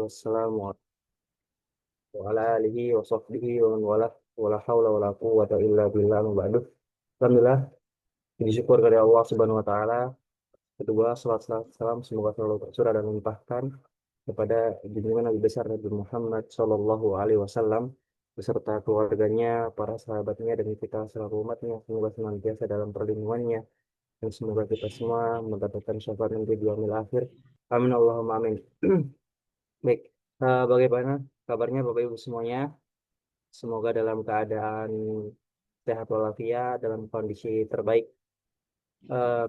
wassalam wa ala alihi wa sahbihi wa man wala wa la haula wa la quwwata illa billah amma ba'du. Alhamdulillah, puji syukur kepada Allah Subhanahu wa taala. Kedua, salam salam semoga selalu tercurah dan melimpahkan kepada junjungan Nabi besar Nabi Muhammad Shallallahu alaihi wasallam beserta keluarganya, para sahabatnya dan kita selalu umatnya, semoga senantiasa dalam perlindungannya dan semoga kita semua mendapatkan syafaat nanti di yaumil akhir. Amin Allahumma amin. Baik, bagaimana kabarnya Bapak Ibu semuanya? Semoga dalam keadaan sehat walafiat, dalam kondisi terbaik.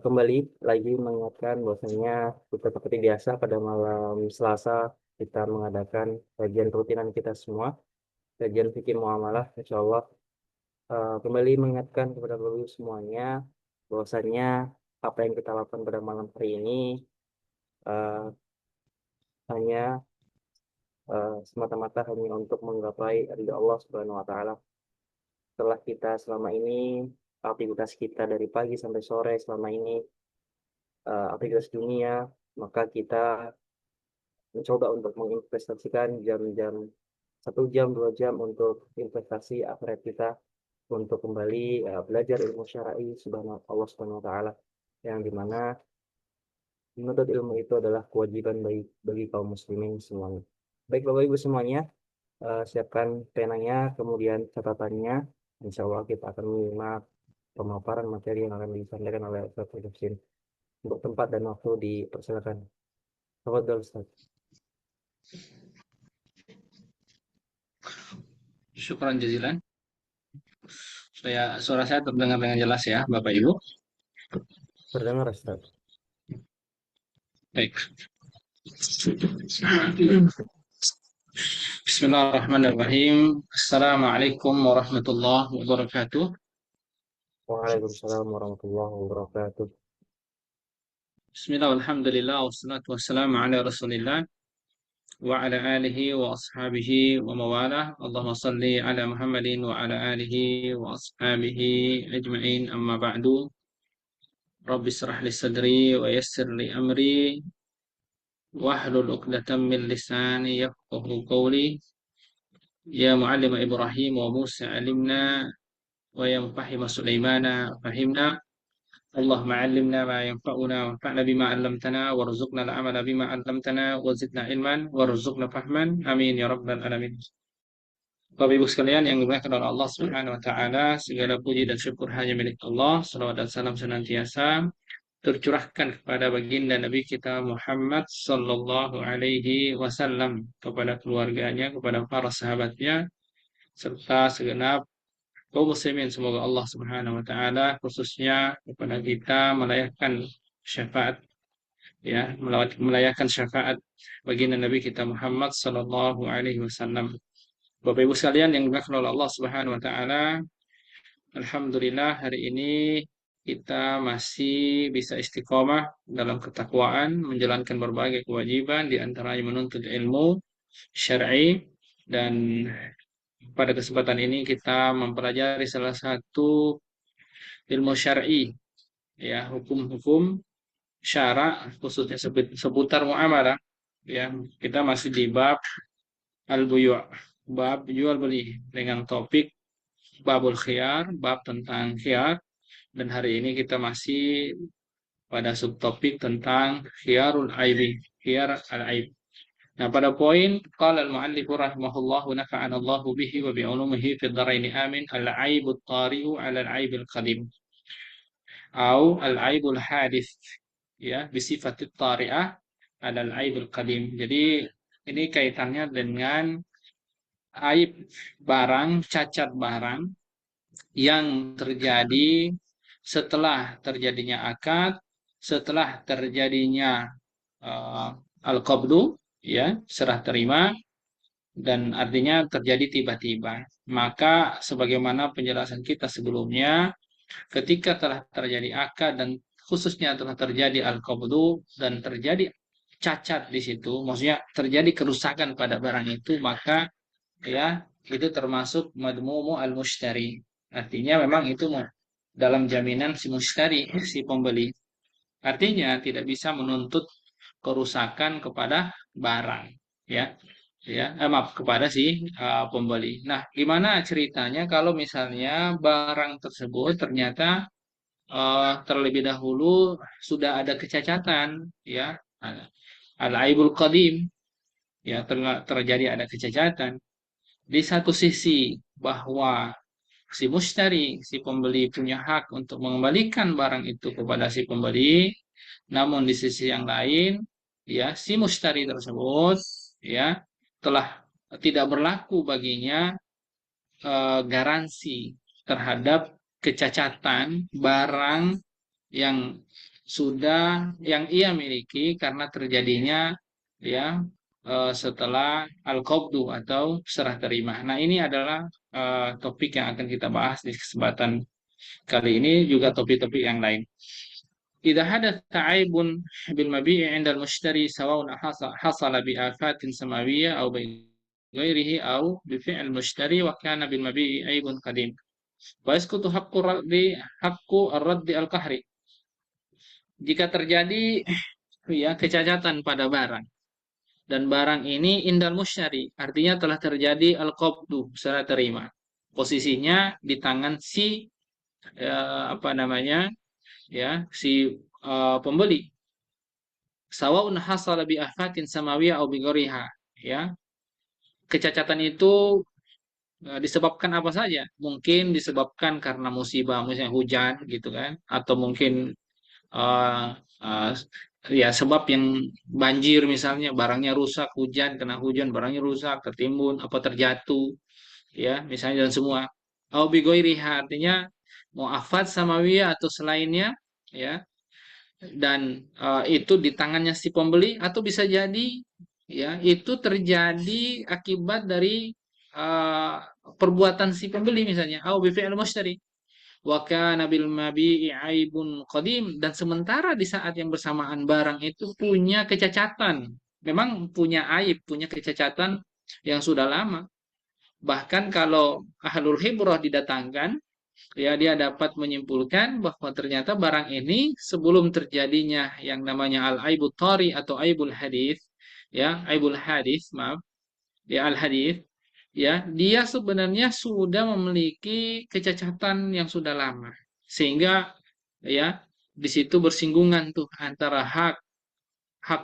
Kembali lagi mengingatkan bahwasanya kita seperti biasa pada malam Selasa kita mengadakan kajian rutinan kita semua, kajian fikih muamalah, insya Allah. Kembali mengingatkan kepada Bapak Ibu semuanya bahwasanya apa yang kita lakukan pada malam hari ini eh, hanya semata-mata hanya untuk menggapai ridha Allah Subhanahu wa taala. Setelah kita selama ini aktivitas kita dari pagi sampai sore selama ini aktivitas dunia, maka kita mencoba untuk menginvestasikan jam-jam 1 jam 2 jam untuk investasi akhirat kita untuk kembali belajar ilmu syar'i subhanahu Allah Subhanahu wa taala yang dimana menuntut ilmu itu adalah kewajiban bagi kaum muslimin semuanya. Baik Bapak Ibu semuanya, siapkan penanya, kemudian catatannya. Insya Allah kita akan menyimak pemaparan materi yang akan disampaikan oleh Ustaz Hussein. Untuk tempat dan waktu dipersilakan. Tafadhol Ustaz. Syukran jazilan. Suara saya terdengar dengan jelas ya, Bapak Ibu. Terdengar Ustaz. Baik. Bismillahirrahmanirrahim. Assalamualaikum warahmatullahi wabarakatuh. Waalaikumsalam warahmatullahi wabarakatuh. Bismillah, alhamdulillah, wassalatu wassalamu ala rasulillah wa ala alihi wa ashabihi wa mawalah. Allahumma salli ala Muhammadin wa ala alihi wa ashabihi ajma'in, amma ba'du. Rabbi israh li sadri wa yassir li amri wahlul 'uqdatam min lisani yafqahu qawli. Ya mu'allim Ibrahim wa Musa alimna wa ya mufahhim Sulaimana fahimna. Allahumma 'allimna ma yanfa'una wanfa'na bima 'allamtana warzuqna al-'amala bima 'allamtana wa zidna ilman warzuqna fahman. Amin ya rabbal alamin. Bapak Ibu sekalian yang dimuliakan oleh Allah Subhanahu wa taala, segala puji dan syukur hanya milik Allah. Salawat dan salam senantiasa tercurahkan kepada baginda Nabi kita Muhammad sallallahu alaihi wasallam, kepada keluarganya, kepada para sahabatnya, serta segenap kaum muslimin. Semoga Allah Subhanahu wa taala khususnya kepada kita melayakkan syafaat, ya, melayakkan syafaat baginda Nabi kita Muhammad sallallahu alaihi wasallam. Bapak Ibu sekalian yang dimuliakan oleh Allah Subhanahu wa taala, alhamdulillah hari ini kita masih bisa istiqomah dalam ketakwaan, menjalankan berbagai kewajiban, di antaranya menuntut ilmu syar'i. Dan pada kesempatan ini kita mempelajari salah satu ilmu syar'i, ya, hukum-hukum syara, khususnya seputar muamalah. Ya, kita masih di bab al-buyu', bab jual beli, dengan topik babul khiyar, bab tentang khiyar. Dan hari ini kita masih pada subtopik tentang khiyarul aibi, khiyar al-aib. Nah, pada poin qala al-mu'allifu rahimahullah nafa'ana Allahu bihi wa bi ulumihi fid dharaini amin, al-aibut tari'u 'ala al-aibil qadim au al-aibul hadith, ya, bisifatit tari'ah 'ala al-aibil qadim. Jadi ini kaitannya dengan aib barang, cacat barang yang terjadi setelah terjadinya akad, setelah terjadinya al-qabdu, ya, serah terima, dan artinya terjadi tiba-tiba. Maka sebagaimana penjelasan kita sebelumnya, ketika telah terjadi akad dan khususnya telah terjadi al-qabdu dan terjadi cacat di situ, maksudnya terjadi kerusakan pada barang itu, maka ya itu termasuk madmumu al-mushtari. Artinya memang itu dalam jaminan si mushtari, si pembeli. Artinya tidak bisa menuntut kerusakan kepada barang, ya, maaf, kepada si pembeli. Nah, gimana ceritanya kalau misalnya barang tersebut ternyata terlebih dahulu sudah ada kecacatan, ya, al-aibul qadim, ya, terjadi ada kecacatan di satu sisi bahwa si mustari, si pembeli punya hak untuk mengembalikan barang itu kepada si pembeli, namun di sisi yang lain, ya, si mustari tersebut, ya, telah tidak berlaku baginya garansi terhadap kecacatan barang yang yang ia miliki karena terjadinya, ya, setelah al-qabdu atau serah terima. Nah, ini adalah topik yang akan kita bahas di kesempatan kali ini, juga topik-topik yang lain. إذا حدث عيب بالمبيع عند المشتري سواء حصل بآفات سماوية أو بغيره أو بفعل المشتري وكان بالمبيع عيب قديم ويسقط حق الرد القهري. Jika terjadi, ya, kecacatan pada barang dan barang ini indal musyari, artinya telah terjadi al-qabdu, serah terima. Posisinya di tangan si apa namanya, ya, si pembeli. Sawaun hasala bi afatin samawiyah au bi ghariha, ya. Kecacatan itu disebabkan apa saja? Mungkin disebabkan karena musibah, misalnya hujan gitu kan, atau mungkin eh, eh, ya sebab yang banjir, misalnya barangnya rusak, hujan, kena hujan barangnya rusak, tertimbun, apa terjatuh, ya, misalnya, dan semua. Au bi ghairiha, artinya mau afat samawiyah atau selainnya, ya, dan itu di tangannya si pembeli, atau bisa jadi, ya, itu terjadi akibat dari eh, perbuatan si pembeli, misalnya au bi fi'il mushtari wa kana bil mabi'i aibun qadim, dan sementara di saat yang bersamaan barang itu punya kecacatan, memang punya aib, punya kecacatan yang sudah lama. Bahkan kalau ahlul hibrah didatangkan, ya, dia dapat menyimpulkan bahwa ternyata barang ini sebelum terjadinya yang namanya al-aibut thari atau aibul hadis, ya, aibul hadis, maaf, ya, al hadis, ya, dia sebenarnya sudah memiliki kecacatan yang sudah lama, sehingga, ya, di situ bersinggungan tuh antara hak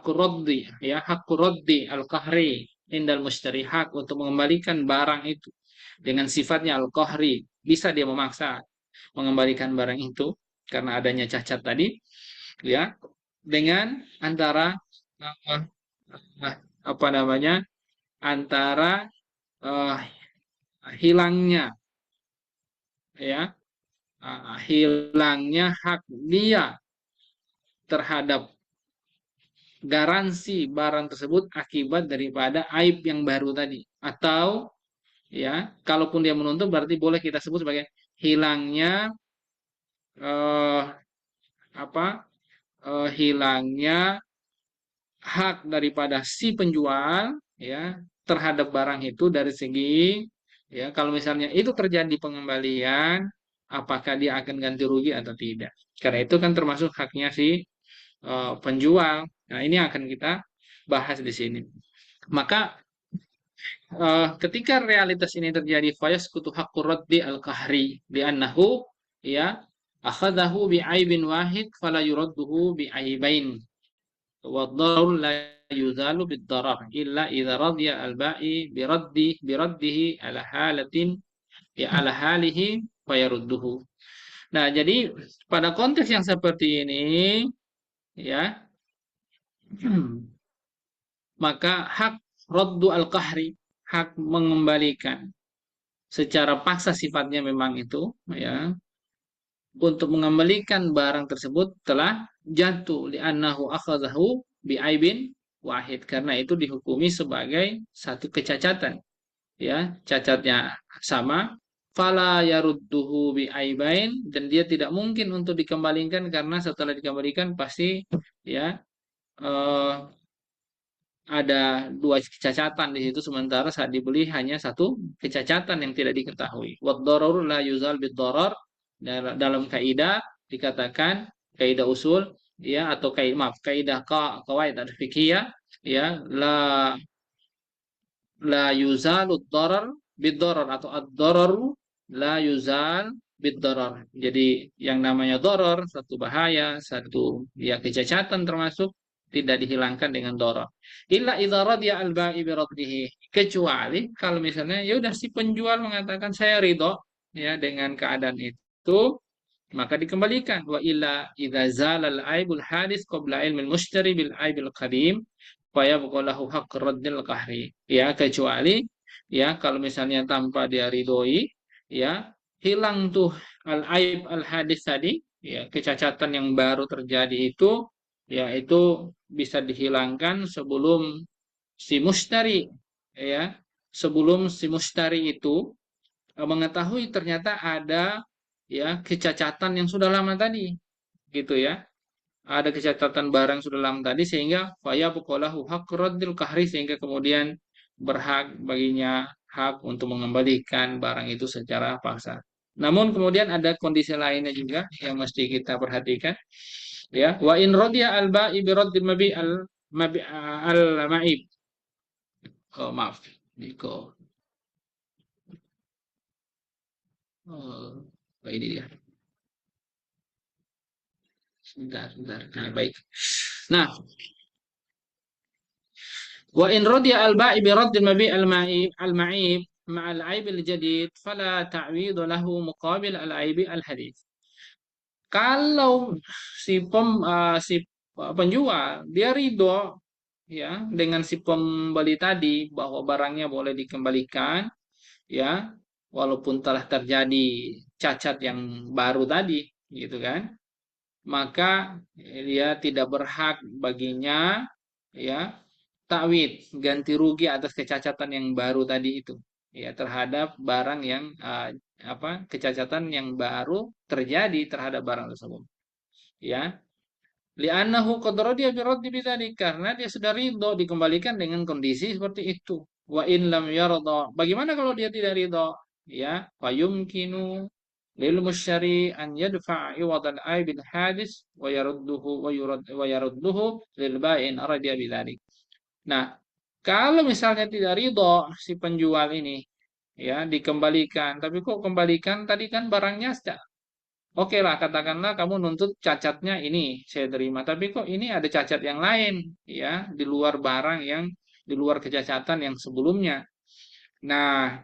roddi, ya, hak roddi al-qahri indal mushtari, hak untuk mengembalikan barang itu dengan sifatnya al-qahri, bisa dia memaksa mengembalikan barang itu karena adanya cacat tadi, ya, dengan antara uh, apa namanya, antara uh, hilangnya, ya, hilangnya hak dia terhadap garansi barang tersebut akibat daripada aib yang baru tadi, atau, ya, kalaupun dia menuntut berarti boleh kita sebut sebagai hilangnya eh, apa hilangnya hak daripada si penjual, ya, terhadap barang itu dari segi, ya, kalau misalnya itu terjadi pengembalian, apakah dia akan ganti rugi atau tidak, karena itu kan termasuk haknya si penjual. Nah, ini akan kita bahas di sini. Maka ketika realitas ini terjadi, fayasqutu haqqur raddi al-qahri di annahu, ya, akhadahu bi aibin wahid fala yuradduhu bi aibain wa dharur la yuzalu bid darar illa idza radiya al-ba'i biraddihi ala halatin, ya, ala halihi fayarudduhu. Nah, jadi pada konteks yang seperti ini, ya, maka hak raddu al-qahri, hak mengembalikan secara paksa sifatnya memang itu, ya, untuk mengembalikan barang tersebut telah jatuh li'annahu akhadhahu bi'aibin wahid, karena itu dihukumi sebagai satu kecacatan, ya, cacatnya sama, fala yarudduhu bi'aibain, dan dia tidak mungkin untuk dikembalikan karena setelah dikembalikan pasti, ya, eh, ada dua kecacatan di situ, sementara saat dibeli hanya satu kecacatan yang tidak diketahui. Wad dararu la yuzal bid darar, dalam kaidah dikatakan, kaidah usul, ya, atau kaidah, maaf, kaidah qawaid fikih, ya, la la yuzalu darar bid-darar atau ad-dararu la yuzal bid-darar. Jadi yang namanya darar, satu bahaya, satu ya kecacatan termasuk tidak dihilangkan dengan darar. Illa idza radiya al-ba'i bi raddihi. Kecuali kalau misalnya ya udah si penjual mengatakan saya ridho ya dengan keadaan itu, maka dikembalikan. Wa illa idza zalal aibul hadis qabla ilmil mushtari bil aibil qadim fa yabqa lahu haqq raddil qahri. Ya, kecuali ya kalau misalnya tanpa dia ridhoi ya hilang tuh al aib al hadis tadi ya kecacatan yang baru terjadi itu ya itu bisa dihilangkan sebelum si mushtari ya sebelum si mushtari itu mengetahui ternyata ada ya kecacatan yang sudah lama tadi gitu ya ada kecacatan barang sudah lama tadi sehingga faya bukolahu hak raddil kahri sehingga kemudian berhak baginya hak untuk mengembalikan barang itu secara paksa. Namun kemudian ada kondisi lainnya juga yang mesti kita perhatikan ya wa in radiya al ba'i bi raddil mabi al ma'ib. Oh, maaf Niko. Oh, ini dia. Sebentar, sebentar. Nah, baik. Nah, wa in radiya al-ba'i bi radd al-mabi' al-ma'ib ma'a al-'aib al-jadid fala ta'wid lahu muqabil al-'aib al-hadith. Kalau si penjual dia ridho ya dengan si pembeli tadi bahwa barangnya boleh dikembalikan ya walaupun telah terjadi cacat yang baru tadi gitu kan maka dia tidak berhak baginya ya takwid ganti rugi atas kecacatan yang baru tadi itu ya terhadap barang yang kecacatan yang baru terjadi terhadap barang tersebut ya li'annahu qad radiya bi raddi bidzalik karena dia sudah ridho dikembalikan dengan kondisi seperti itu wa in lam yarda bagaimana kalau dia tidak ridho ya fayumkinu lil musyari an yadfa'a iwad al aib al hadis wa yarudduhu lil bai'in radiya bidzalik. Nah, kalau misalnya tidak ridho si penjual ini ya dikembalikan tapi kok kembalikan tadi kan barangnya oke lah, katakanlah kamu nuntut cacatnya ini saya terima, tapi kok ini ada cacat yang lain, ya, di luar barang yang di luar kecacatan yang sebelumnya. Nah,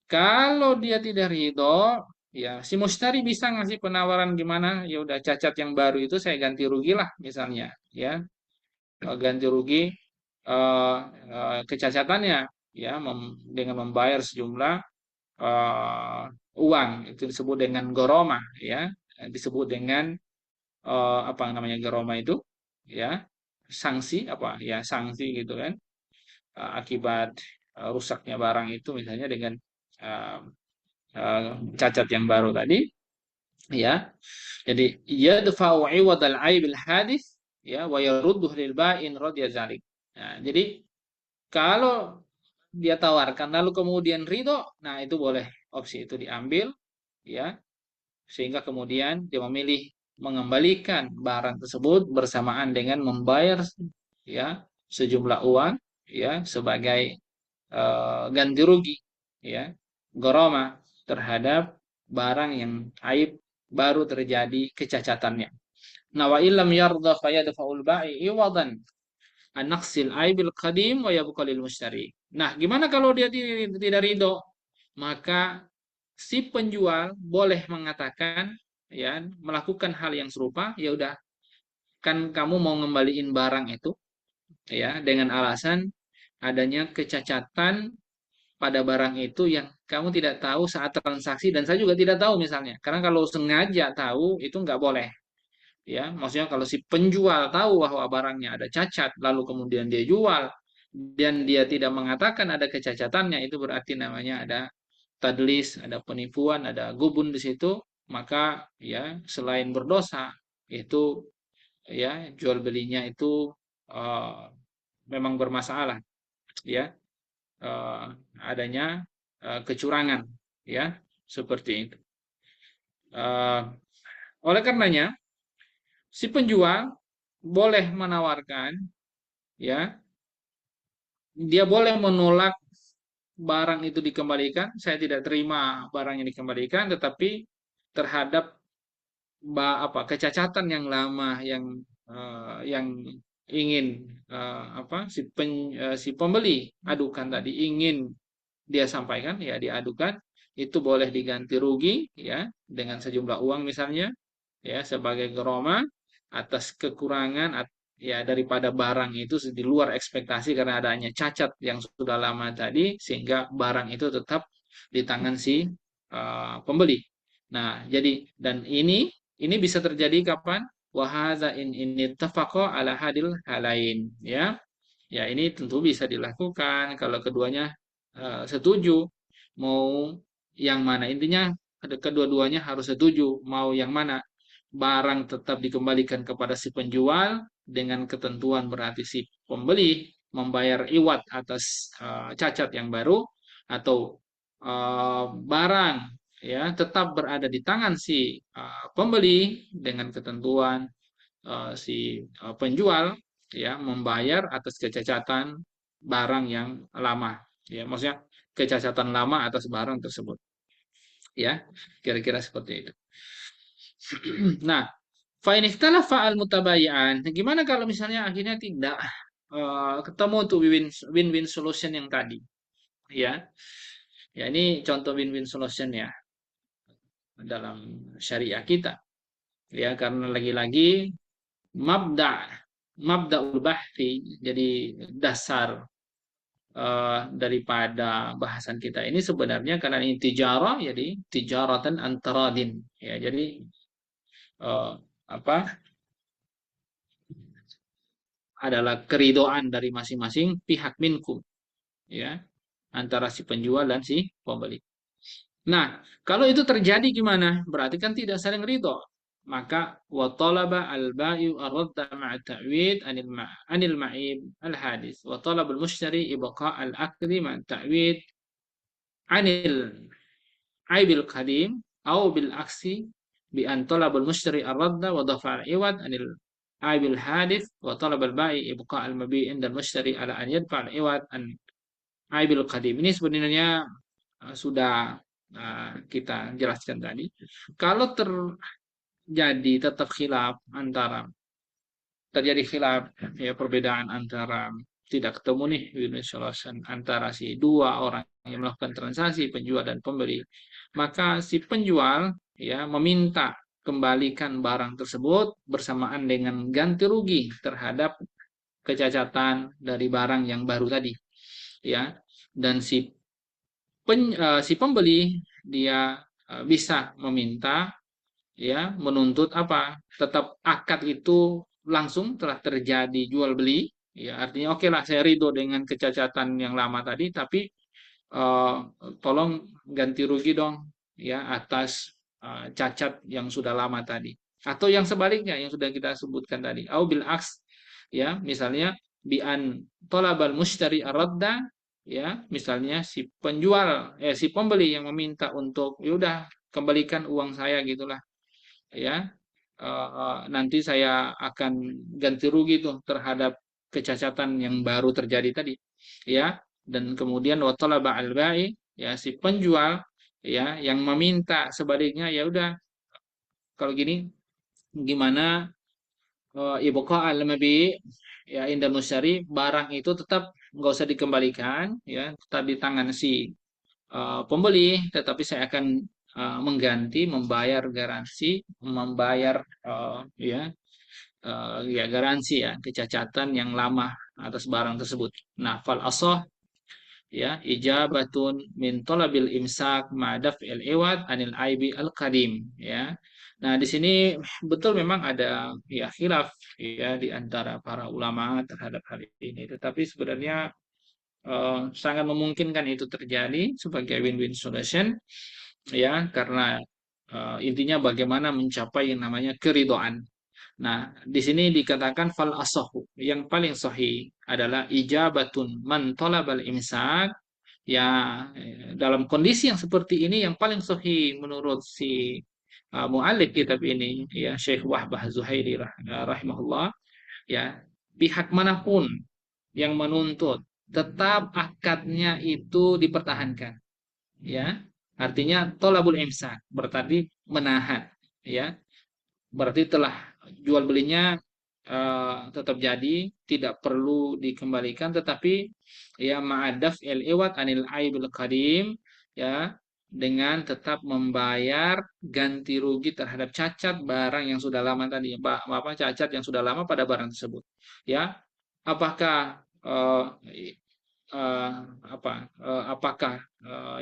kalau dia tidak ridho, ya si mustari bisa ngasih penawaran gimana? Ya udah cacat yang baru itu saya ganti rugi lah misalnya, ya, ganti rugi eh, kecacatannya, ya, dengan membayar sejumlah eh, uang itu disebut dengan goroma, ya, disebut dengan apa namanya geroma itu ya sanksi apa ya sanksi gitu kan akibat rusaknya barang itu misalnya dengan uh, uh, cacat yang baru tadi ya jadi yadfa'u 'iwadal 'aibil hadis ya wa yarudduhu lil ba'in radhiya zalik. Nah, jadi kalau dia tawarkan lalu kemudian ridho nah itu boleh opsi itu diambil ya sehingga kemudian dia memilih mengembalikan barang tersebut bersamaan dengan membayar ya sejumlah uang ya sebagai ganti rugi ya goroma terhadap barang yang aib baru terjadi kecacatannya. Nah wa illam yarda fayadfa'ul ba'i iwadan an naqsil aibil qadim wa yabqa lil mushtari. Nah, gimana kalau dia tidak ridho? Maka si penjual boleh mengatakan ya melakukan hal yang serupa ya udah kan kamu mau ngembaliin barang itu ya dengan alasan adanya kecacatan pada barang itu yang kamu tidak tahu saat transaksi dan saya juga tidak tahu misalnya karena kalau sengaja tahu itu nggak boleh ya maksudnya kalau si penjual tahu bahwa barangnya ada cacat lalu kemudian dia jual dan dia tidak mengatakan ada kecacatannya itu berarti namanya ada tadlis, ada penipuan, ada gubun di situ, maka ya selain berdosa itu ya jual belinya itu uh, memang bermasalah ya uh, adanya kecurangan ya seperti itu. Uh, oleh karenanya si penjual boleh menawarkan ya dia boleh menolak barang itu dikembalikan, saya tidak terima barang yang dikembalikan, tetapi terhadap kecacatan yang lama yang ingin si pembeli adukan tadi ingin dia sampaikan, ya diadukan, itu boleh diganti rugi ya dengan sejumlah uang misalnya, ya sebagai geroma atas kekurangan ya daripada barang itu di luar ekspektasi karena adanya cacat yang sudah lama tadi, sehingga barang itu tetap di tangan si pembeli. Nah, jadi dan ini bisa terjadi kapan? Wahada ini tafaqo ala hadil halain, ya. Ya, ini tentu bisa dilakukan kalau keduanya setuju mau yang mana. Intinya kedua-duanya harus setuju mau yang mana. Barang tetap dikembalikan kepada si penjual dengan ketentuan berarti si pembeli membayar iwat atas cacat yang baru, atau barang ya tetap berada di tangan si pembeli dengan ketentuan si penjual ya membayar atas kecacatan barang yang lama, ya maksudnya kecacatan lama atas barang tersebut, ya kira-kira seperti itu. Nah, fa in ikhtalafa al mutabayi'an, gimana kalau misalnya akhirnya tidak ketemu tuh win-win solution yang tadi, ya. Ya ini contoh win-win solution ya dalam syariah kita, ya karena lagi-lagi mabda mabdaul bahthi, jadi dasar daripada bahasan kita ini sebenarnya karena ini tijarah, jadi tijaratan antaradin, ya jadi eh, apa adalah keridoan dari masing-masing pihak minkum, ya antara si penjual dan si pembeli. Nah, kalau itu terjadi gimana? Berarti kan tidak saling ridho. Maka wa talaba al-bai'u ar-radda ma'a ta'wid anil ma'ib al-hadis wa talaba al-mushtari ibqa' al-akli ma'a ta'wid anil aibil qadim au bil aksi bi an talaba al-mushtari ar-radda wa dafa' al-iwad anil aibil hadis wa talaba al-bai' ibqa' al-mabi' inda al-mushtari ala an yadfa' al-iwad an aibil qadim. Ini sebenarnya sudah kita jelaskan tadi. Kalau terjadi tetap khilaf antara terjadi khilaf ya perbedaan antara tidak ketemu nih win-win solution antara si dua orang yang melakukan transaksi penjual dan pembeli, maka si penjual ya meminta kembalikan barang tersebut bersamaan dengan ganti rugi terhadap kecacatan dari barang yang baru tadi, ya. Dan si pembeli dia bisa meminta ya menuntut apa tetap akad itu langsung telah terjadi jual beli, ya artinya oke lah saya ridho dengan kecacatan yang lama tadi, tapi eh, tolong ganti rugi dong ya atas cacat yang sudah lama tadi, atau yang sebaliknya yang sudah kita sebutkan tadi au bil aks, ya misalnya bi an tolabal mushtari ar-radda, ya misalnya si pembeli yang meminta untuk yaudah kembalikan uang saya gitulah, ya nanti saya akan ganti rugi tuh terhadap kecacatan yang baru terjadi tadi, ya. Dan kemudian watolaba al-bai, ya si penjual ya yang meminta sebaliknya, ya udah kalau gini gimana ibu al-mabi ya indah musyari, barang itu tetap nggak usah dikembalikan ya tetap di tangan si pembeli, tetapi saya akan mengganti, membayar garansi, membayar ya garansi ya kecacatan yang lama atas barang tersebut. Nah, fal asoh ya ijabatun min talabil imsak ma'daf il iwad anil aibi al qadim, ya. Nah, di sini betul memang ada ya khilaf ya di antara para ulama terhadap hal ini, tetapi sebenarnya sangat memungkinkan itu terjadi sebagai win-win solution, ya karena intinya bagaimana mencapai yang namanya keridoan. Nah, di sini dikatakan fal asahu, yang paling sahih adalah ijabatun man talabal imsak, ya dalam kondisi yang seperti ini yang paling sahih menurut si muallif kitab ini ya Syekh Wahbah Zuhairi rahimahullah, ya pihak manapun yang menuntut tetap akadnya itu dipertahankan, ya. Artinya tolabul imsak berarti menahan, ya. Berarti telah jual belinya tetap jadi, tidak perlu dikembalikan, tetapi ya ma'adaf el iwat anil aibil qadim, ya, dengan tetap membayar ganti rugi terhadap cacat barang yang sudah lama tadi, apa cacat yang sudah lama pada barang tersebut, ya. Apakah eh, apakah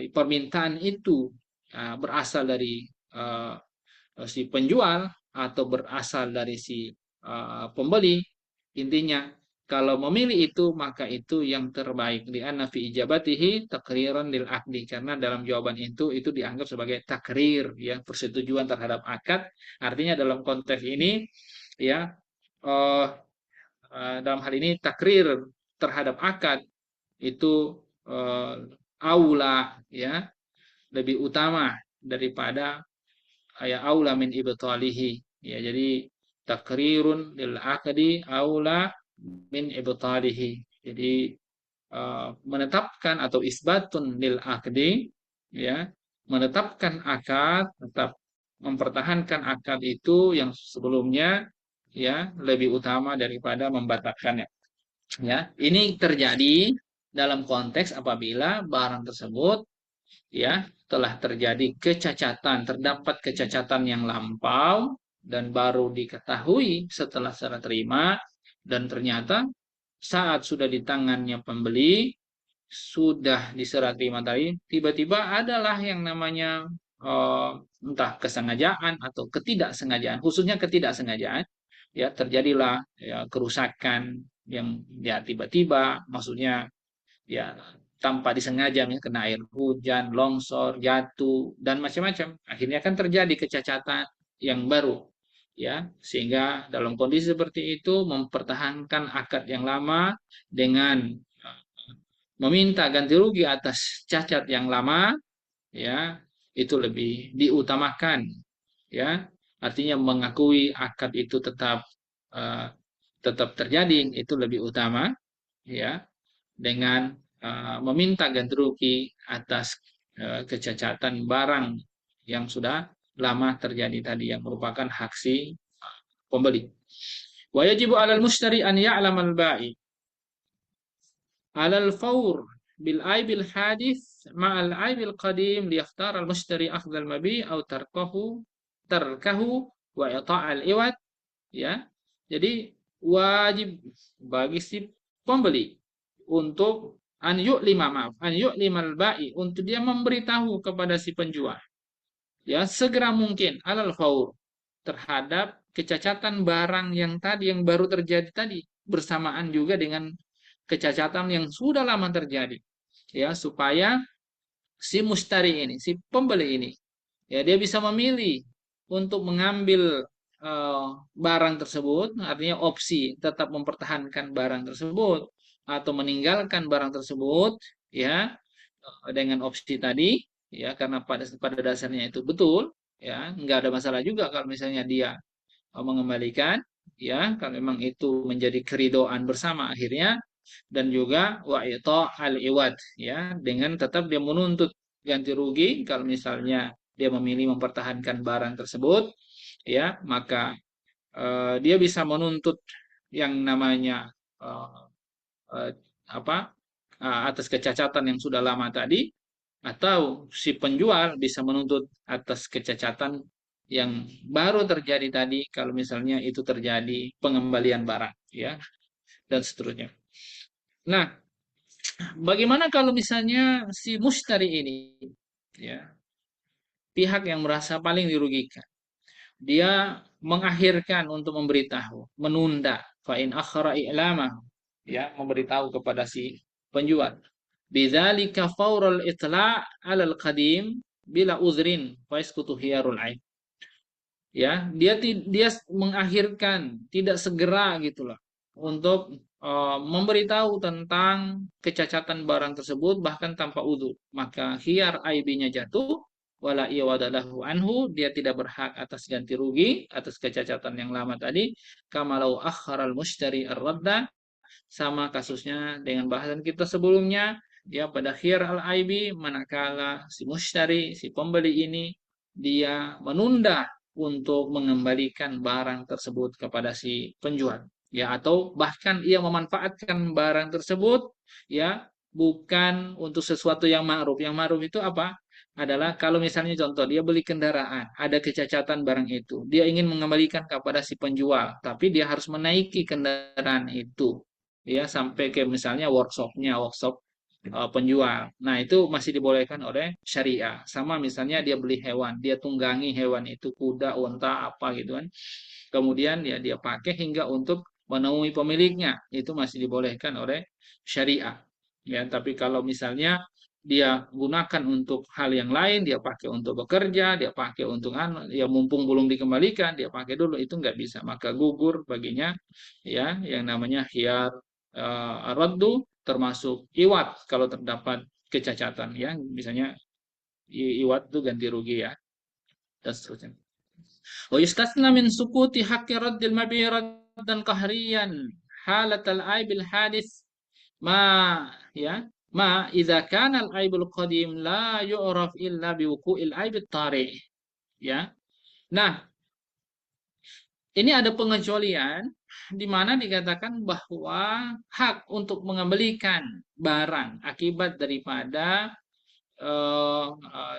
permintaan itu berasal dari si penjual atau berasal dari si pembeli. Intinya kalau memilih itu maka itu yang terbaik, di anna fi ijabatihi takriran lil akdi, karena dalam jawaban itu dianggap sebagai takrir, ya, persetujuan terhadap akad. Artinya dalam konteks ini, ya, eh, dalam hal ini takrir terhadap akad itu aula, ya, lebih utama daripada ya aula min ibtalihi, ya. Jadi takrirun lil akdi aula min ibtalihi. Jadi menetapkan atau isbatun lil akdi, ya, menetapkan akad, tetap mempertahankan akad itu yang sebelumnya, ya, lebih utama daripada membatalkannya, ya. Ini terjadi dalam konteks apabila barang tersebut, ya, telah terjadi kecacatan, terdapat kecacatan yang lampau dan baru diketahui setelah serah terima, dan ternyata saat sudah di tangannya pembeli, sudah diserah terima tadi, tiba-tiba adalah yang namanya eh, entah kesengajaan atau ketidaksengajaan, khususnya ketidaksengajaan, ya, terjadilah ya kerusakan yang ya tiba-tiba, maksudnya ya tanpa disengaja, misalnya kena air hujan, longsor, jatuh dan macam-macam. Akhirnya kan terjadi kecacatan yang baru, ya. Sehingga dalam kondisi seperti itu mempertahankan akad yang lama dengan meminta ganti rugi atas cacat yang lama, ya, itu lebih diutamakan, ya. Artinya mengakui akad itu eh, tetap terjadi itu lebih utama, ya, dengan meminta ganti rugi atas kecacatan barang yang sudah lama terjadi tadi, yang merupakan hak si pembeli. Wa yajibu 'alal mushtari an ya'lam al-ba'i 'alal fawr bil aibil hadith ma'al aibil qadim liyaftar al-mushtari akhdal mabi' atau tarkahu wa ita'al iwad, ya. Jadi wajib bagi si pembeli untuk an yu'limal ba'i, untuk dia memberitahu kepada si penjual, ya, segera mungkin, alal faur, terhadap kecacatan barang yang tadi yang baru terjadi tadi, bersamaan juga dengan kecacatan yang sudah lama terjadi, ya, supaya si mustari ini, si pembeli ini, ya, dia bisa memilih untuk mengambil barang tersebut, artinya opsi tetap mempertahankan barang tersebut atau meninggalkan barang tersebut, ya, dengan opsi tadi, ya, karena pada dasarnya itu betul, ya, nggak ada masalah juga kalau misalnya dia mengembalikan, ya, kalau memang itu menjadi keridoan bersama akhirnya, dan juga wa al iwad, ya, dengan tetap dia menuntut ganti rugi kalau misalnya dia memilih mempertahankan barang tersebut, ya, maka dia bisa menuntut yang namanya eh, eh, apa atas kecacatan yang sudah lama tadi, atau si penjual bisa menuntut atas kecacatan yang baru terjadi tadi kalau misalnya itu terjadi pengembalian barang, ya, dan seterusnya. Nah, bagaimana kalau misalnya si mustari ini, ya, pihak yang merasa paling dirugikan, dia mengakhirkan untuk memberitahu, menunda, fa'in akhara i'lamah, ya, memberitahu kepada si penjual. Bidzalika fawral itla' 'alal qadim bila uzrin fa yasqutu khiyarul aib. Ya, dia mengakhirkan, tidak segera gitulah untuk memberitahu tentang kecacatan barang tersebut bahkan tanpa udzur, maka khiyar aibnya jatuh, wala iwadalahu anhu, dia tidak berhak atas ganti rugi atas kecacatan yang lama tadi, kamalau akharal mushtari ar-radda, sama kasusnya dengan bahasan kita sebelumnya, ya pada khiyar al-aibi, manakala si mushtari, si pembeli ini dia menunda untuk mengembalikan barang tersebut kepada si penjual, ya, atau bahkan ia memanfaatkan barang tersebut, ya, bukan untuk sesuatu yang ma'ruf. Yang ma'ruf itu apa? Adalah kalau misalnya contoh dia beli kendaraan, ada kecacatan barang itu, dia ingin mengembalikan kepada si penjual, tapi dia harus menaiki kendaraan itu, ya, sampai ke misalnya workshopnya, workshop penjual. Nah, itu masih dibolehkan oleh syariah. Sama misalnya dia beli hewan, dia tunggangi hewan itu, kuda, unta, apa gitu kan. Kemudian ya dia pakai hingga untuk menemui pemiliknya, itu masih dibolehkan oleh syariah. Ya, tapi kalau misalnya dia gunakan untuk hal yang lain, dia pakai untuk bekerja, dia pakai untuk ya mumpung belum dikembalikan, dia pakai dulu, itu nggak bisa, maka gugur baginya, ya, yang namanya khiyar raddu, termasuk iwat kalau terdapat kecacatan, ya, misalnya iwat itu ganti rugi, ya, dan seterusnya. Wa yustasna min sukuti haqqi raddil mabi raddan qahriyan halatal aibil hadis ma, ya, ma idza kana al aibul qadim la yu'raf illa biwuqu'il aibit tari, ya. Nah, ini ada pengecualian di mana dikatakan bahwa hak untuk mengembalikan barang akibat daripada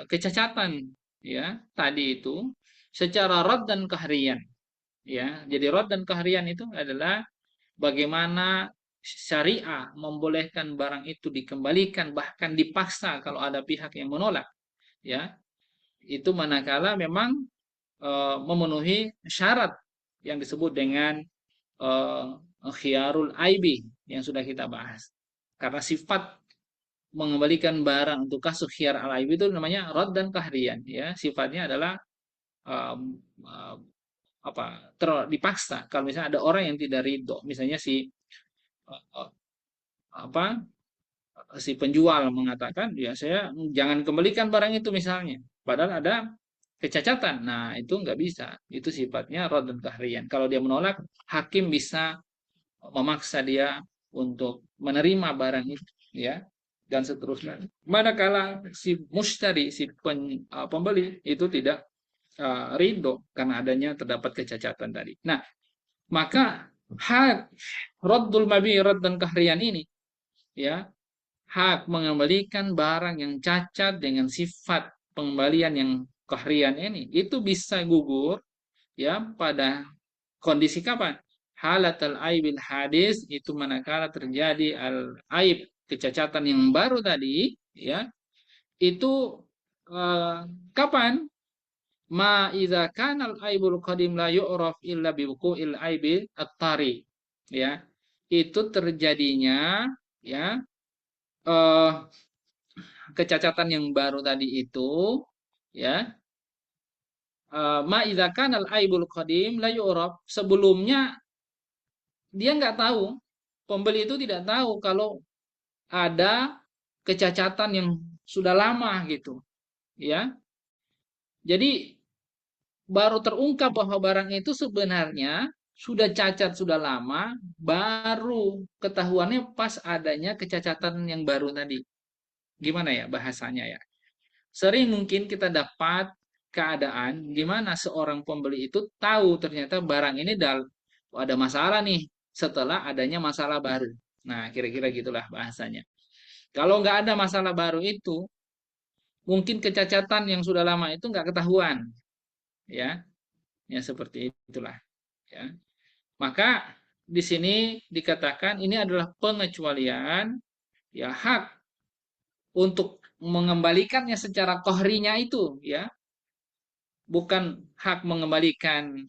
kecacatan, ya, tadi itu secara rad dan kahrian, ya. Jadi rad dan kahrian itu adalah bagaimana syariah membolehkan barang itu dikembalikan, bahkan dipaksa kalau ada pihak yang menolak, ya. Itu manakala memang memenuhi syarat yang disebut dengan eh, khiyarul aibi yang sudah kita bahas. Karena sifat mengembalikan barang untuk kasus khiyar al aibi itu namanya rad dan kahrian, ya. Sifatnya adalah um, uh, dipaksa. Kalau misalnya ada orang yang tidak ridho, misalnya si uh, uh, apa si penjual mengatakan, ya saya jangan kembalikan barang itu misalnya, padahal ada kecacatan. Nah, itu nggak bisa. Itu sifatnya rad dan kahrian. Kalau dia menolak, hakim bisa memaksa dia untuk menerima barang itu, ya, dan seterusnya. Manakala si mushtari, si pembeli itu tidak ridho karena adanya terdapat kecacatan tadi. Nah, maka hak raddul mabi rad dan kahrian ini, ya, hak mengembalikan barang yang cacat dengan sifat pengembalian yang kahrian ini, itu bisa gugur, ya, pada kondisi kapan? Halatal aibil hadis, itu manakala terjadi al aib, kecacatan yang baru tadi, ya, itu eh, kapan? Ma idza kana al aibul qadim la yu'raf illa biwuqu'il aibi at-tari, ya. Itu terjadinya, ya, eh, kecacatan yang baru tadi itu, ya, ma idza kana al aibul qadim la yu'raf, sebelumnya dia nggak tahu, pembeli itu tidak tahu kalau ada kecacatan yang sudah lama gitu, ya. Jadi baru terungkap bahwa barang itu sebenarnya sudah cacat sudah lama, baru ketahuannya pas adanya kecacatan yang baru tadi. Gimana ya bahasanya, ya? Sering mungkin kita dapat keadaan di mana seorang pembeli itu tahu ternyata barang ini ada masalah nih setelah adanya masalah baru. Nah, kira-kira gitulah bahasanya. Kalau nggak ada masalah baru itu, mungkin kecacatan yang sudah lama itu nggak ketahuan, ya, ya seperti itulah, ya. Maka di sini dikatakan ini adalah pengecualian, ya, hak untuk mengembalikannya secara kohrinya itu, ya, bukan hak mengembalikan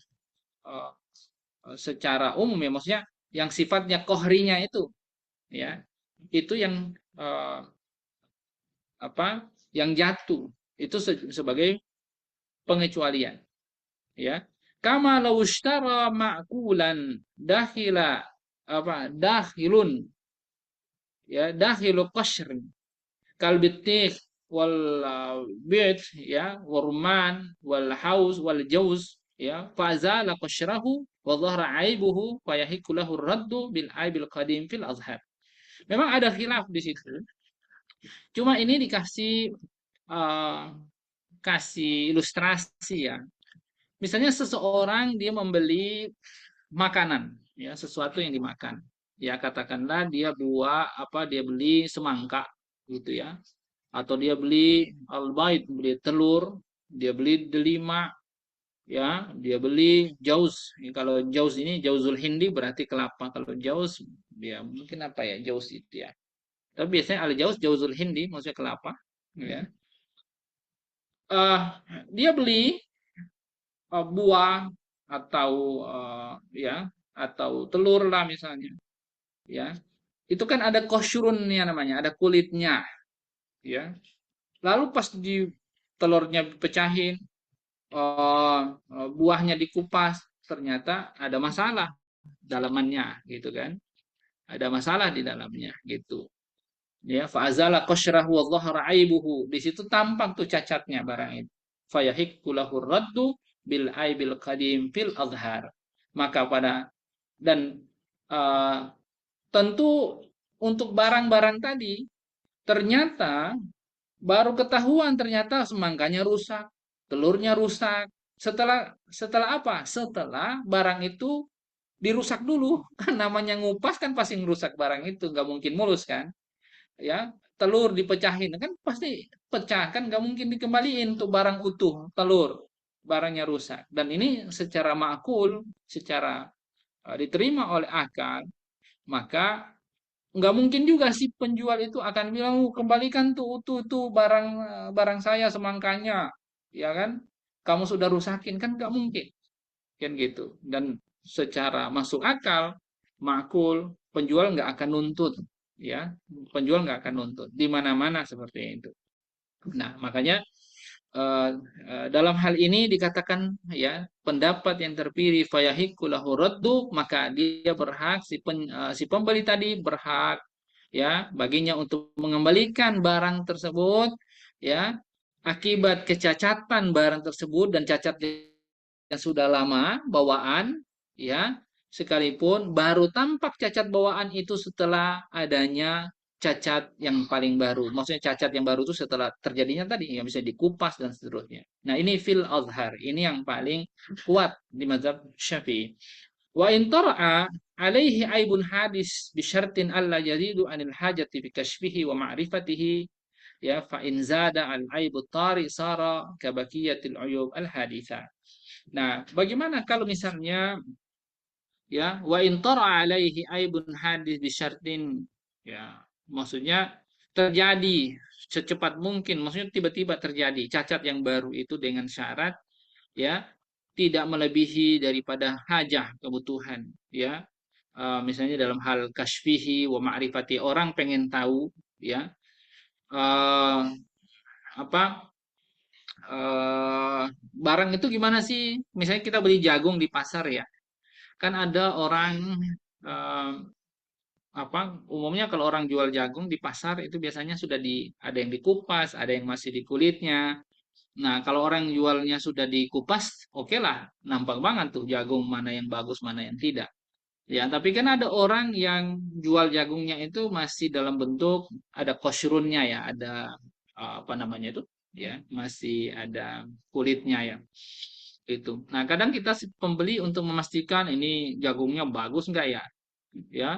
uh, secara umum, ya, maksudnya yang sifatnya kohrinya itu, ya, itu yang yang jatuh itu sebagai pengecualian, ya. Kama law ishtara ma'kulan dakhila dakhilun, ya, dakhilu qashrin kal wal bit, ya, warman wal haus wal jauz, ya fazala qashrahu wa dhahara aibuhu fa yahiqu lahu raddu bil aibil qadim fil azhar. Memang ada khilaf di situ. Cuma ini dikasih eh, kasih ilustrasi ya. Misalnya seseorang dia membeli makanan, ya sesuatu yang dimakan. Ya katakanlah dia dia beli semangka gitu ya. Atau dia beli albaid, beli telur, dia beli delima, ya dia beli jauz. Ya, kalau jauz ini jauzul hindi berarti kelapa. Kalau jauz dia mungkin apa ya jauz itu ya. Tapi biasanya al jauz jauzul hindi maksudnya kelapa. Ya. Eh, dia beli buah atau ya atau telur lah misalnya ya itu kan ada kosyurunnya namanya ada kulitnya ya lalu pas di telurnya pecahin buahnya dikupas ternyata ada masalah dalamannya gitu kan ada masalah di dalamnya gitu ya fa'azala qashrahu wa dhahara aibuhu di situ tampak tuh cacatnya barang itu fayahiqqu lahu raddu bil aibil qadim fil azhar maka pada dan eh, tentu untuk barang-barang tadi ternyata baru ketahuan ternyata semangkanya rusak telurnya rusak setelah setelah apa setelah barang itu dirusak dulu kan namanya ngupas kan pasti ngerusak barang itu nggak mungkin mulus kan ya telur dipecahin kan pasti pecah kan nggak mungkin dikembaliin untuk barang utuh telur barangnya rusak dan ini secara makul secara diterima oleh akal maka nggak mungkin juga si penjual itu akan bilang "Oh, kembalikan tuh utuh tuh barang saya semangkanya ya kan kamu sudah rusakin kan nggak mungkin kan gitu dan secara masuk akal makul penjual nggak akan nuntut ya penjual nggak akan nuntut di mana-mana seperti itu nah makanya eh, dalam hal ini dikatakan ya pendapat yang terpilih fayahiqulahu raddu maka dia berhak si pembeli tadi berhak ya baginya untuk mengembalikan barang tersebut ya akibat kecacatan barang tersebut dan cacat yang sudah lama bawaan ya sekalipun baru tampak cacat bawaan itu setelah adanya cacat yang paling baru maksudnya cacat yang baru itu setelah terjadinya tadi yang bisa dikupas dan seterusnya nah ini fil azhar ini yang paling kuat di mazhab Syafi'i wa in tara'a alaihi aibun hadis bi syartin alla yazidu anil hajati bi kashfihi wa ma'rifatihi ya fa in zada al aibu tari sara ka baqiyatil uyub al haditha. Nah, bagaimana kalau misalnya ya wa in tara alaihi aibun hadis bi syartin ya maksudnya terjadi secepat mungkin maksudnya tiba-tiba terjadi cacat yang baru itu dengan syarat ya tidak melebihi daripada hajah kebutuhan ya. Misalnya dalam hal kasfihi wa ma'rifati orang pengen tahu ya eh, apa eh, barang itu gimana sih misalnya kita beli jagung di pasar ya kan ada orang eh, umumnya kalau orang jual jagung di pasar itu biasanya sudah ada yang dikupas ada yang masih di kulitnya nah kalau orang jualnya sudah dikupas oke lah nampak banget tuh jagung mana yang bagus mana yang tidak ya tapi kan ada orang yang jual jagungnya itu masih dalam bentuk ada kosyurunnya ya ada apa namanya itu ya masih ada kulitnya ya itu nah kadang kita si pembeli untuk memastikan ini jagungnya bagus nggak ya ya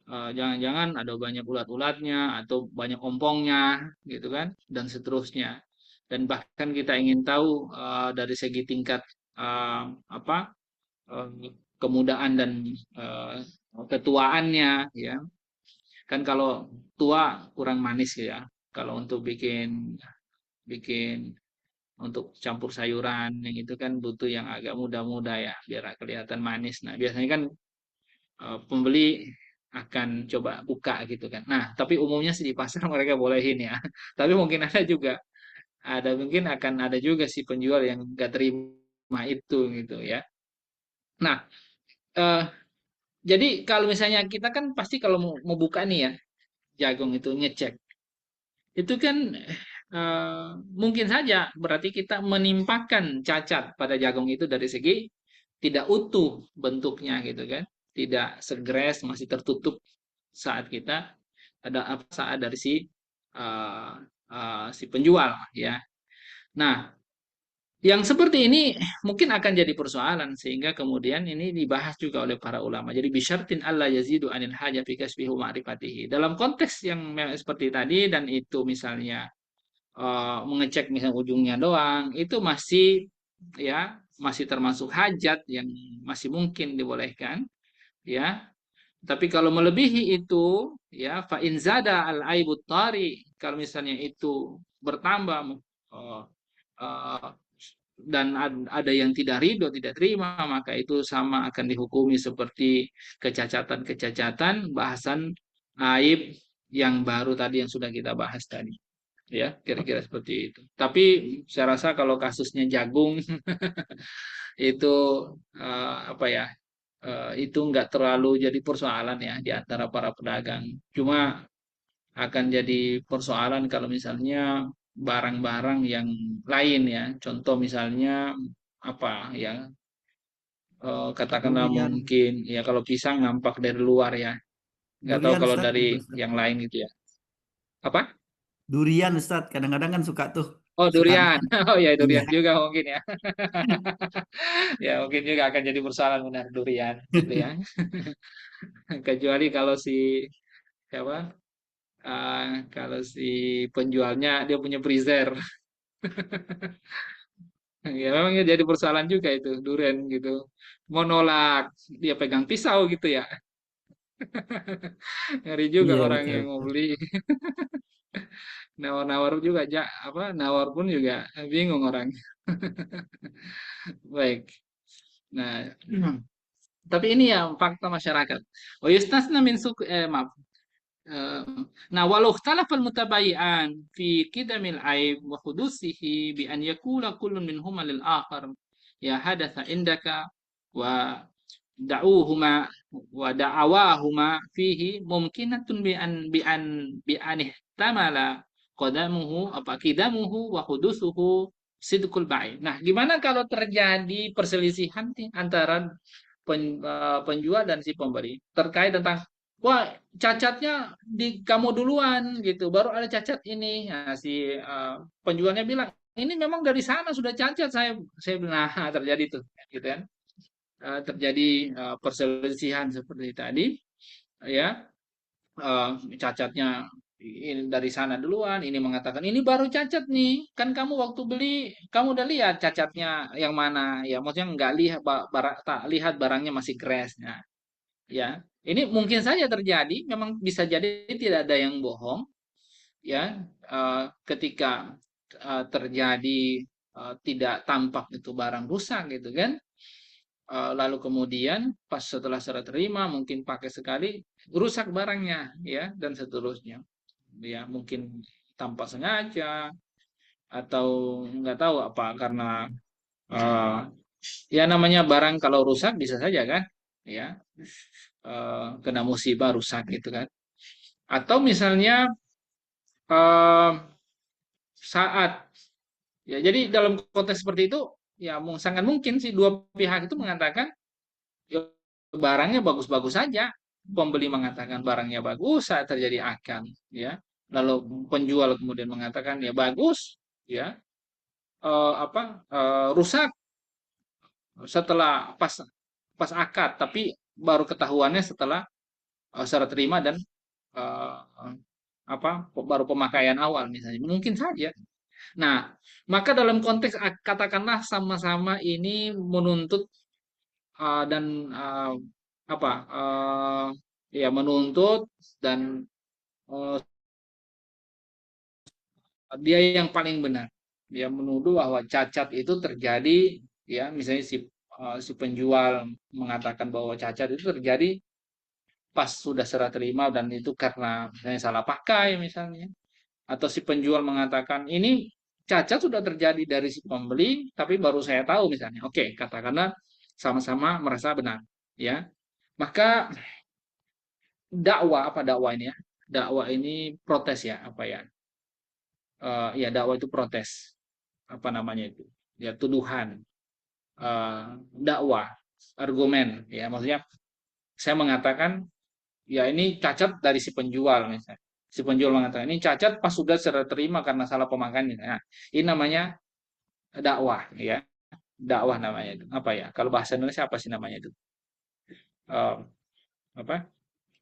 jangan-jangan ada banyak ulat-ulatnya atau banyak ompongnya gitu kan dan seterusnya dan bahkan kita ingin tahu dari segi tingkat eh, apa eh, kemudahan dan eh, ketuaannya ya kan kalau tua kurang manis ya kalau untuk bikin bikin untuk campur sayuran yang itu kan butuh yang agak muda-muda ya biar kelihatan manis nah biasanya kan pembeli akan coba buka gitu kan. Nah, tapi umumnya sih di pasar mereka bolehin ya. Tapi mungkin ada mungkin akan ada juga sih penjual yang nggak terima itu gitu ya. Nah, eh, jadi kalau misalnya kita kan pasti kalau mau buka nih ya jagung itu ngecek. Itu kan mungkin saja berarti kita menimpakan cacat pada jagung itu dari segi tidak utuh bentuknya gitu kan, tidak segres, masih tertutup saat kita ada apa saat dari uh, si penjual ya. Nah, yang seperti ini mungkin akan jadi persoalan sehingga kemudian ini dibahas juga oleh para ulama. Jadi bisyartin Allah yazidu anil haja fi kasbihi ma'rifatihi. Dalam konteks yang seperti tadi dan itu misalnya mengecek misalnya ujungnya doang, itu masih ya masih termasuk hajat yang masih mungkin dibolehkan ya. Tapi kalau melebihi itu ya fa in zada al aibut tari, kalau misalnya itu bertambah eh, eh, dan ada yang tidak ridho, tidak terima, maka itu sama akan dihukumi seperti kecacatan-kecacatan bahasan aib yang baru tadi yang sudah kita bahas tadi. Ya, kira-kira seperti itu. Tapi saya rasa kalau kasusnya jagung itu apa ya? Itu nggak terlalu jadi persoalan ya di antara para pedagang. Cuma akan jadi persoalan kalau misalnya barang-barang yang lain ya. Contoh misalnya apa ya? Katakanlah Durian, mungkin ya kalau pisang nampak dari luar ya. Nggak tahu durian kalau Ustaz, dari yang lain gitu ya. Apa? durian Ustaz, kadang-kadang kan suka tuh, Oh suka durian. Oh ya iya. durian juga mungkin ya. Ya mungkin juga akan jadi persoalan benar durian gitu ya. Kecuali kalau si siapa? Kalau si penjualnya dia punya freezer. Ya memang ya jadi persoalan juga itu durian gitu. Mau nolak dia pegang pisau gitu ya. Ngeri juga Iya orang betul. yang mau beli. Nawar-nawar juga apa nawar pun juga bingung orang. Baik. Nah, tapi ini ya fakta masyarakat. Oh yustasna min maaf. Eh, Nah, walau ikhtalafa al-mutabayi'an fi qidamil aib wa hudusihi bi an yakula kullun minhuma lil akhar ya hadatha indaka wa da'uhuma wa da'awahuma fihi mumkinatun bi an ihtamala qadamuhu apa qidamuhu wa hudusuhu sidqul ba'i. Nah, gimana kalau terjadi perselisihan nih antara penjual dan si pembeli terkait tentang wah cacatnya di kamu duluan gitu baru ada cacat ini nah, si penjualnya bilang ini memang dari sana sudah cacat saya bilang nah terjadi tuh gitu kan. Terjadi perselisihan seperti tadi ya cacatnya ini dari sana duluan ini mengatakan ini baru cacat nih kan kamu waktu beli kamu udah lihat cacatnya yang mana ya maksudnya nggak lihat tak lihat barangnya masih crash nah ya ini mungkin saja terjadi memang bisa jadi tidak ada yang bohong ya ketika terjadi tidak tampak itu barang rusak gitu kan. Lalu kemudian pas setelah serah terima mungkin pakai sekali rusak barangnya ya dan seterusnya ya mungkin tanpa sengaja atau nggak tahu apa karena eh, ya namanya barang kalau rusak bisa saja kan ya kena musibah rusak gitu kan atau misalnya eh, saat ya jadi dalam konteks seperti itu ya sangat mungkin sih dua pihak itu mengatakan ya, barangnya bagus-bagus saja pembeli mengatakan barangnya bagus saat terjadi akan ya lalu penjual kemudian mengatakan ya bagus ya apa rusak setelah pas pas akad tapi baru ketahuannya setelah serah terima dan eh, apa baru pemakaian awal misalnya mungkin saja. Nah, maka dalam konteks katakanlah sama-sama ini menuntut dan apa ya menuntut dan eh, dia yang paling benar. Dia menuduh bahwa cacat itu terjadi ya misalnya si penjual mengatakan bahwa cacat itu terjadi pas sudah serah terima dan itu karena misalnya salah pakai misalnya atau si penjual mengatakan ini cacat sudah terjadi dari si pembeli tapi baru saya tahu misalnya oke katakanlah sama-sama merasa benar ya maka dakwah apa dakwah ini ya dakwah ini protes ya apa ya ya dakwah itu protes, apa namanya itu, ya tuduhan, dakwah, argumen, ya maksudnya saya mengatakan ya ini cacat dari si penjual misalnya. Si penjual mengatakan ini cacat pas sudah terima karena salah pemakaian. Nah, ini namanya dakwah, ya. Dakwah namanya itu. Apa ya? Kalau bahasa Indonesia apa sih namanya itu? Eh, apa?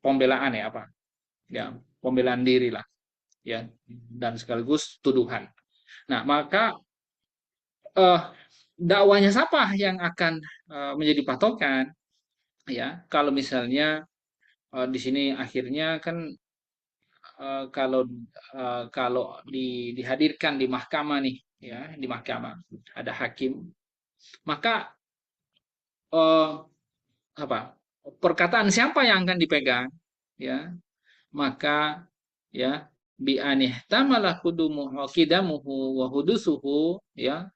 Pembelaan ya apa? Ya, pembelaan diri lah, ya. Dan sekaligus tuduhan. Nah, maka eh, dakwahnya siapa yang akan menjadi patokan? Ya, kalau misalnya di sini akhirnya kan kalau kalau dihadirkan di mahkamah nih, ya di mahkamah ada hakim, maka eh, apa perkataan siapa yang akan dipegang, ya maka ya bi anih tamala hudumuhu qidamuhu wa hudusuhu, ya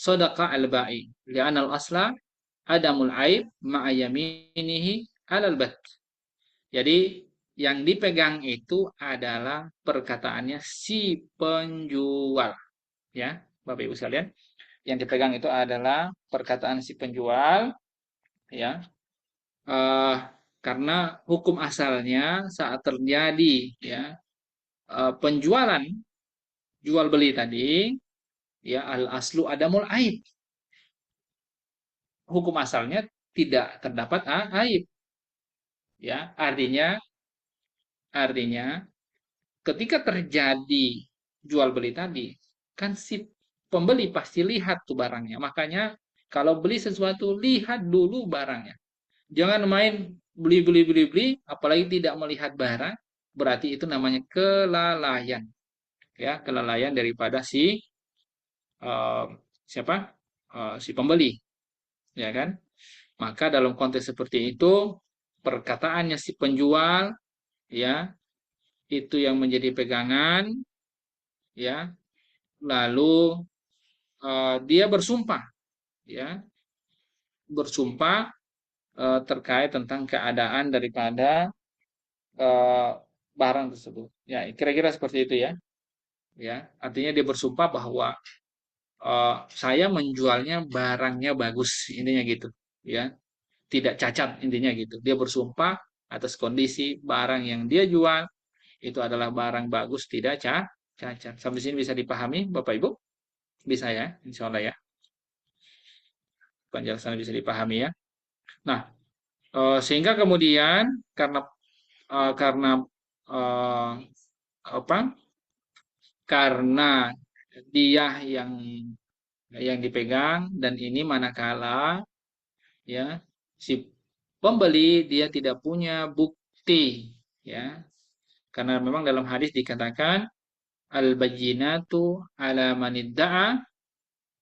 sadaqa al ba'i li'anal asla adamul aib ma'a yaminihi alal bat. Jadi yang dipegang itu adalah perkataannya si penjual, ya, Bapak Ibu sekalian. Yang dipegang itu adalah perkataan si penjual, ya, eh, karena hukum asalnya saat terjadi, ya, penjualan jual beli tadi, ya al aslu adamul aib. Hukum asalnya tidak terdapat aib, ya, artinya ketika terjadi jual beli tadi, kan si pembeli pasti lihat tuh barangnya. Makanya kalau beli sesuatu, lihat dulu barangnya. Jangan main beli, apalagi tidak melihat barang, berarti itu namanya kelalaian. Ya, kelalaian daripada eh, siapa? Si pembeli, ya kan? Maka dalam konteks seperti itu, perkataannya si penjual, ya, itu yang menjadi pegangan, ya. Lalu dia bersumpah, ya, bersumpah terkait tentang keadaan daripada eh, barang tersebut. Ya, kira-kira seperti itu ya. Ya, artinya dia bersumpah bahwa saya menjualnya barangnya bagus, intinya gitu, ya. Tidak cacat, intinya gitu. Dia bersumpah atas kondisi barang yang dia jual itu adalah barang bagus, tidak cacat. Sampai sini bisa dipahami, Bapak Ibu? Bisa ya, insya Allah ya. Penjelasan bisa dipahami ya. Nah, sehingga kemudian karena eh, apa? Karena dia yang dipegang dan ini manakala, ya si pembeli dia tidak punya bukti, ya. Karena memang dalam hadis dikatakan al-bayyinatu ala man idda'a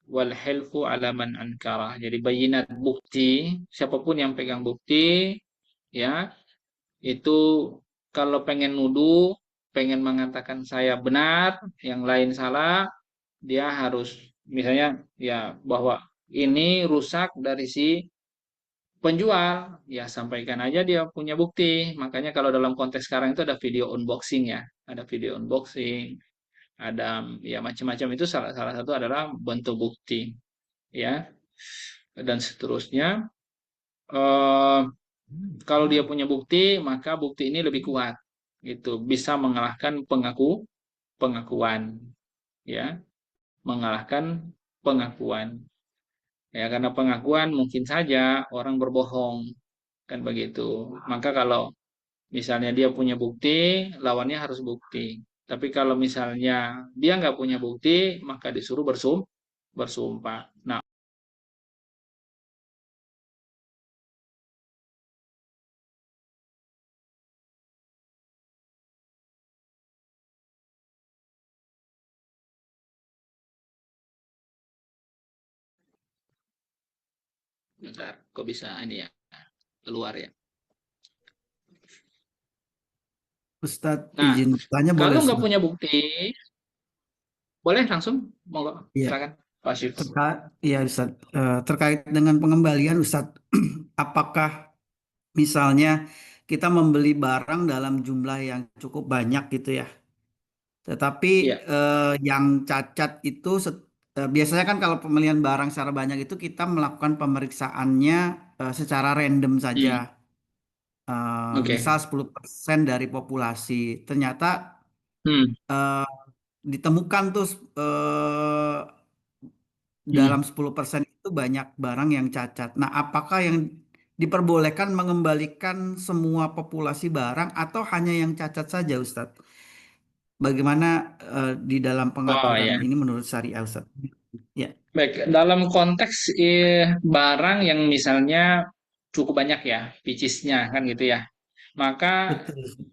wal hilfu ala man ankara. Jadi bayinat bukti, siapapun yang pegang bukti, ya, itu kalau pengen nuduh, pengen mengatakan saya benar, yang lain salah, dia harus misalnya ya bahwa ini rusak dari si penjual, ya sampaikan aja dia punya bukti. Makanya kalau dalam konteks sekarang itu ada video unboxing ya, ada video unboxing, ada ya macam-macam itu salah salah satu adalah bentuk bukti, ya, dan seterusnya. Eh, Kalau dia punya bukti, maka bukti ini lebih kuat, gitu, bisa mengalahkan pengakuan, ya, mengalahkan pengakuan, ya, karena pengakuan mungkin saja orang berbohong, kan begitu. Maka kalau misalnya dia punya bukti, lawannya harus bukti. Tapi kalau misalnya dia nggak punya bukti, maka disuruh bersumpah. Nah, bentar, kok bisa ini ya keluar ya. Ustadz Nah, izin tanya boleh kalau nggak Ustadz? punya bukti, boleh langsung, monggo, Iya, silakan, Pak Syif. iya Ustadz. Terkait dengan pengembalian Ustadz, apakah misalnya kita membeli barang dalam jumlah yang cukup banyak gitu ya, Tetapi Ya. yang cacat itu biasanya kan kalau pembelian barang secara banyak itu kita melakukan pemeriksaannya secara random saja. Hmm. Oke. Misal 10% dari populasi. Ternyata Hmm. eh, ditemukan tuh dalam Hmm. 10% itu banyak barang yang cacat. Nah, apakah yang diperbolehkan mengembalikan semua populasi barang atau hanya yang cacat saja, Ustadz? Bagaimana di dalam Oh pengaturan ya. ini menurut syariah, Ustadz? Ya, Baik, dalam konteks barang yang misalnya cukup banyak ya, picisnya kan gitu ya. Maka betul, Ustadz.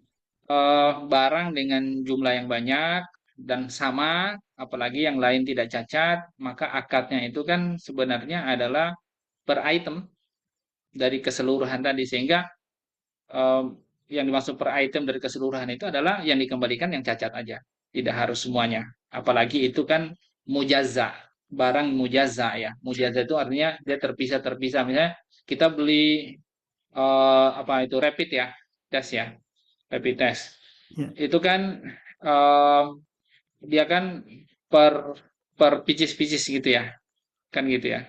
barang dengan jumlah yang banyak dan sama, apalagi yang lain tidak cacat, maka akadnya itu kan sebenarnya adalah per item dari keseluruhan tadi, sehingga eh, yang dimaksud per item dari keseluruhan itu adalah yang dikembalikan yang cacat aja, tidak harus semuanya. Apalagi itu kan mujazza, barang mujazza ya. Mujazza itu artinya dia terpisah-terpisah. Misalnya kita beli apa itu rapid ya, tes ya, rapid test. Ya, Itu kan eh, dia kan per per picis-picis gitu ya, kan gitu ya.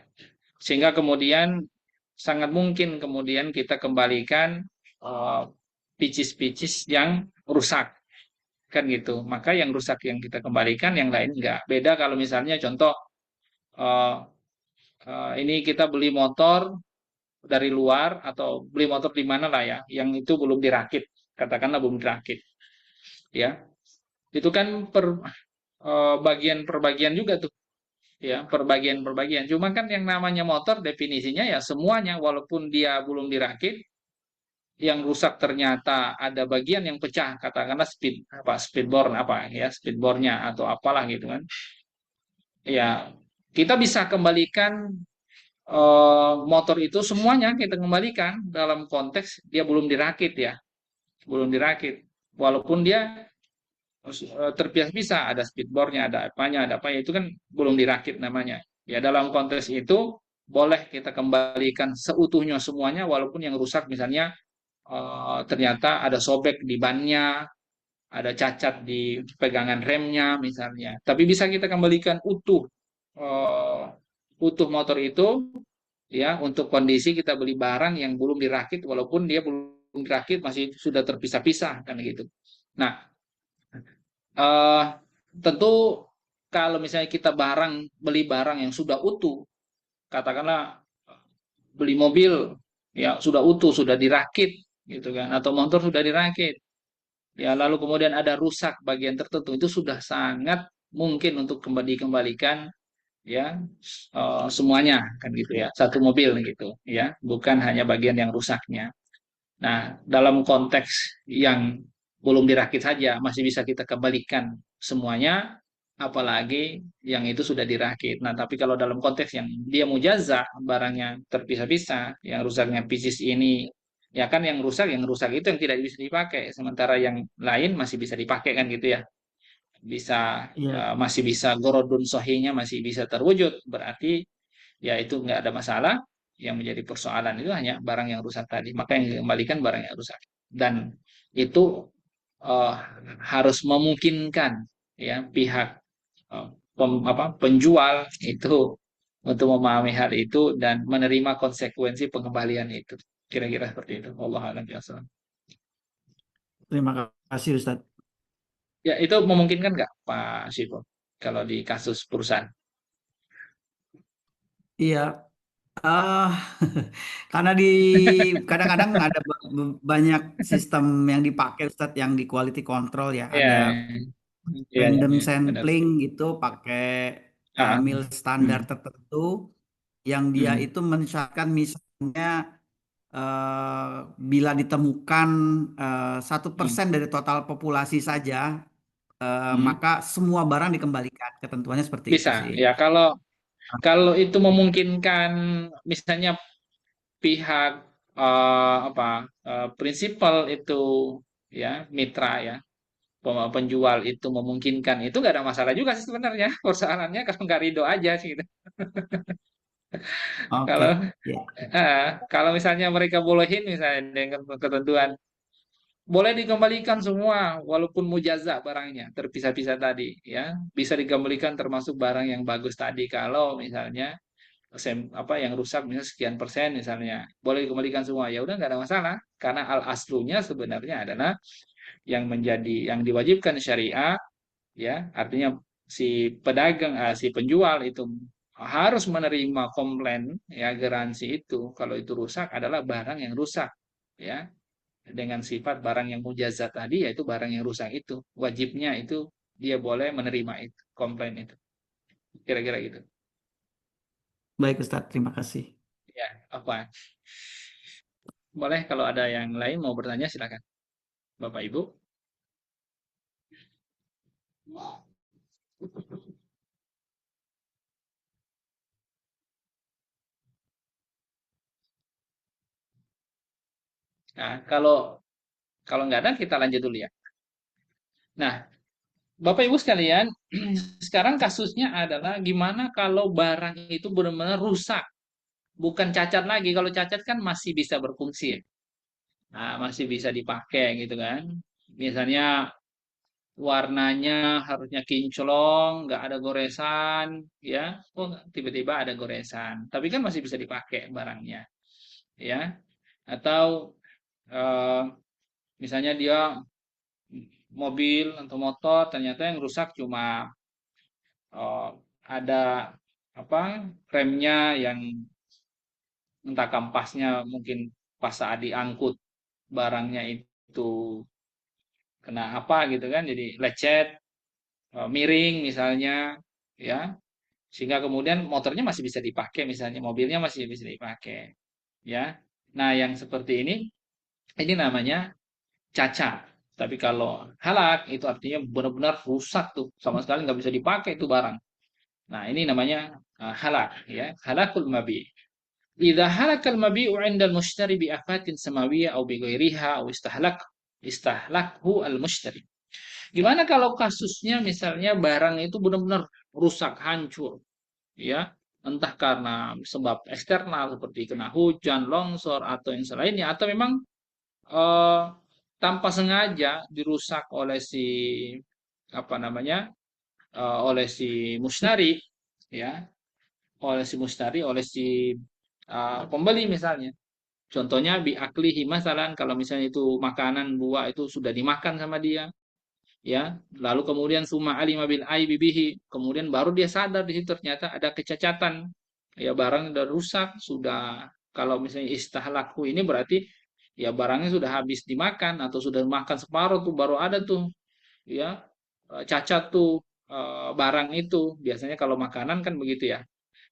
Sehingga kemudian sangat mungkin kemudian kita kembalikan eh, picis-picis yang rusak, kan gitu. Maka yang rusak yang kita kembalikan, yang lain enggak. Beda kalau misalnya contoh eh, ini kita beli motor dari luar atau beli motor di mana lah ya, yang itu belum dirakit, katakanlah belum dirakit, ya. Itu kan bagian per bagian juga tuh, ya, perbagian-perbagian. Cuma kan yang namanya motor definisinya ya semuanya, walaupun dia belum dirakit, yang rusak ternyata ada bagian yang pecah, katakanlah speedboard apa ya, speedboardnya atau apalah gitu kan. Ya, kita bisa kembalikan motor itu semuanya kita kembalikan dalam konteks dia belum dirakit ya, belum dirakit. Walaupun dia terpisah-pisah, ada speedboardnya, ada apanya, ada apa, itu kan belum dirakit namanya. Ya dalam konteks itu boleh kita kembalikan seutuhnya semuanya, walaupun yang rusak misalnya ternyata ada sobek di bannya, ada cacat di pegangan remnya misalnya. Tapi bisa kita kembalikan utuh, eh, utuh motor itu ya, untuk kondisi kita beli barang yang belum dirakit, walaupun dia belum dirakit masih sudah terpisah-pisah kan gitu. Nah, eh, tentu kalau misalnya kita beli barang yang sudah utuh, katakanlah beli mobil ya sudah utuh, sudah dirakit gitu kan, atau motor sudah dirakit, ya lalu kemudian ada rusak bagian tertentu, itu sudah sangat mungkin untuk kembali dikembalikan ya, semuanya kan gitu ya, satu mobil gitu ya, bukan hanya bagian yang rusaknya. Nah, dalam konteks yang belum dirakit saja masih bisa kita kembalikan semuanya, apalagi yang itu sudah dirakit. Nah, tapi kalau dalam konteks yang dia mujaza, barangnya terpisah-pisah, yang rusaknya pieces ini, ya kan yang rusak itu yang tidak bisa dipakai, sementara yang lain masih bisa dipakai kan gitu ya. Bisa iya, masih bisa gorodun sohinya masih bisa terwujud, berarti ya itu nggak ada masalah. Yang menjadi persoalan itu hanya barang yang rusak tadi, maka yang dikembalikan barang yang rusak, dan itu eh, harus memungkinkan ya pihak penjual itu untuk memahami hal itu dan menerima konsekuensi pengembalian itu, kira-kira seperti itu. Allah a'lam bishawab. terima kasih, Ustadz. Ya itu memungkinkan nggak Pak Sipo kalau di kasus perusahaan? Iya, ah, karena kadang-kadang ada banyak sistem yang dipakai, Ustadz, yang di quality control ya. Ya, Ada ya, ya, random ya, benar. sampling gitu pakai Ah, mil standar hmm, tertentu yang dia hmm, itu mensyaratkan misalnya eh, bila ditemukan 1% hmm, dari total populasi saja, hmm. maka semua barang dikembalikan. Ketentuannya seperti itu Bisa sih. ya, kalau kalau itu memungkinkan, misalnya pihak apa prinsipal itu ya, mitra ya, penjual itu memungkinkan, itu nggak ada masalah juga sih sebenarnya. Persoalannya kalau nggak ridho aja sih gitu. Kalau Oke, ya. kalau misalnya mereka bolehin misalnya dengan ketentuan boleh dikembalikan semua walaupun mujazza barangnya terpisah-pisah tadi ya, bisa dikembalikan termasuk barang yang bagus tadi kalau misalnya apa yang rusak misalnya sekian persen misalnya boleh dikembalikan semua, ya udah nggak ada masalah karena al aslunya sebenarnya adalah yang diwajibkan syariah ya, artinya si pedagang si penjual itu harus menerima komplain ya, garansi itu kalau itu rusak adalah barang yang rusak ya, dengan sifat barang yang mujazat tadi yaitu barang yang rusak itu wajibnya itu dia boleh menerima itu komplain itu, kira-kira gitu Baik Ustadz, terima kasih. ya. Apa boleh kalau ada yang lain mau bertanya silakan Bapak Ibu. Nah, kalau nggak ada kita lanjut dulu ya. Nah, Bapak Ibu sekalian, sekarang kasusnya adalah gimana kalau barang itu benar-benar rusak, bukan cacat lagi. Kalau cacat kan masih bisa berfungsi ya. Nah, masih bisa dipakai gitu kan. Misalnya warnanya harusnya kinclong, nggak ada goresan, ya. Oh, tiba-tiba ada goresan. Tapi kan masih bisa dipakai barangnya, ya. Atau eh, misalnya dia mobil atau motor ternyata yang rusak cuma eh, ada apa remnya yang entah kampasnya mungkin pas saat diangkut barangnya itu kena apa gitu kan jadi lecet, miring misalnya ya, sehingga kemudian motornya masih bisa dipakai misalnya mobilnya masih bisa dipakai ya. Nah yang seperti ini namanya cacat. Tapi kalau halak itu artinya benar-benar rusak tuh sama sekali nggak bisa dipakai itu barang. Nah, ini namanya halak ya, halakul mabi. Idza halakal mabi'u 'inda al-mushtari bi afatin samawiyah aw bi ghairiha aw istahlakhu al-mushtari. Gimana kalau kasusnya misalnya barang itu benar-benar rusak, hancur, ya, entah karena sebab eksternal seperti kena hujan, longsor atau yang selainnya atau memang eh, tanpa sengaja dirusak oleh si apa namanya? Oleh si mushtari ya, oleh si pembeli misalnya. Contohnya biaklihi masalan kalau misalnya itu makanan buah itu sudah dimakan sama dia ya, lalu kemudian summa alima bil aibi bihi, kemudian baru dia sadar di situ ternyata ada kecacatan ya, barang sudah rusak sudah, kalau misalnya istahlaku ini berarti ya barangnya sudah habis dimakan atau sudah makan separuh tuh baru ada tuh ya cacat tuh barang itu biasanya kalau makanan kan begitu ya,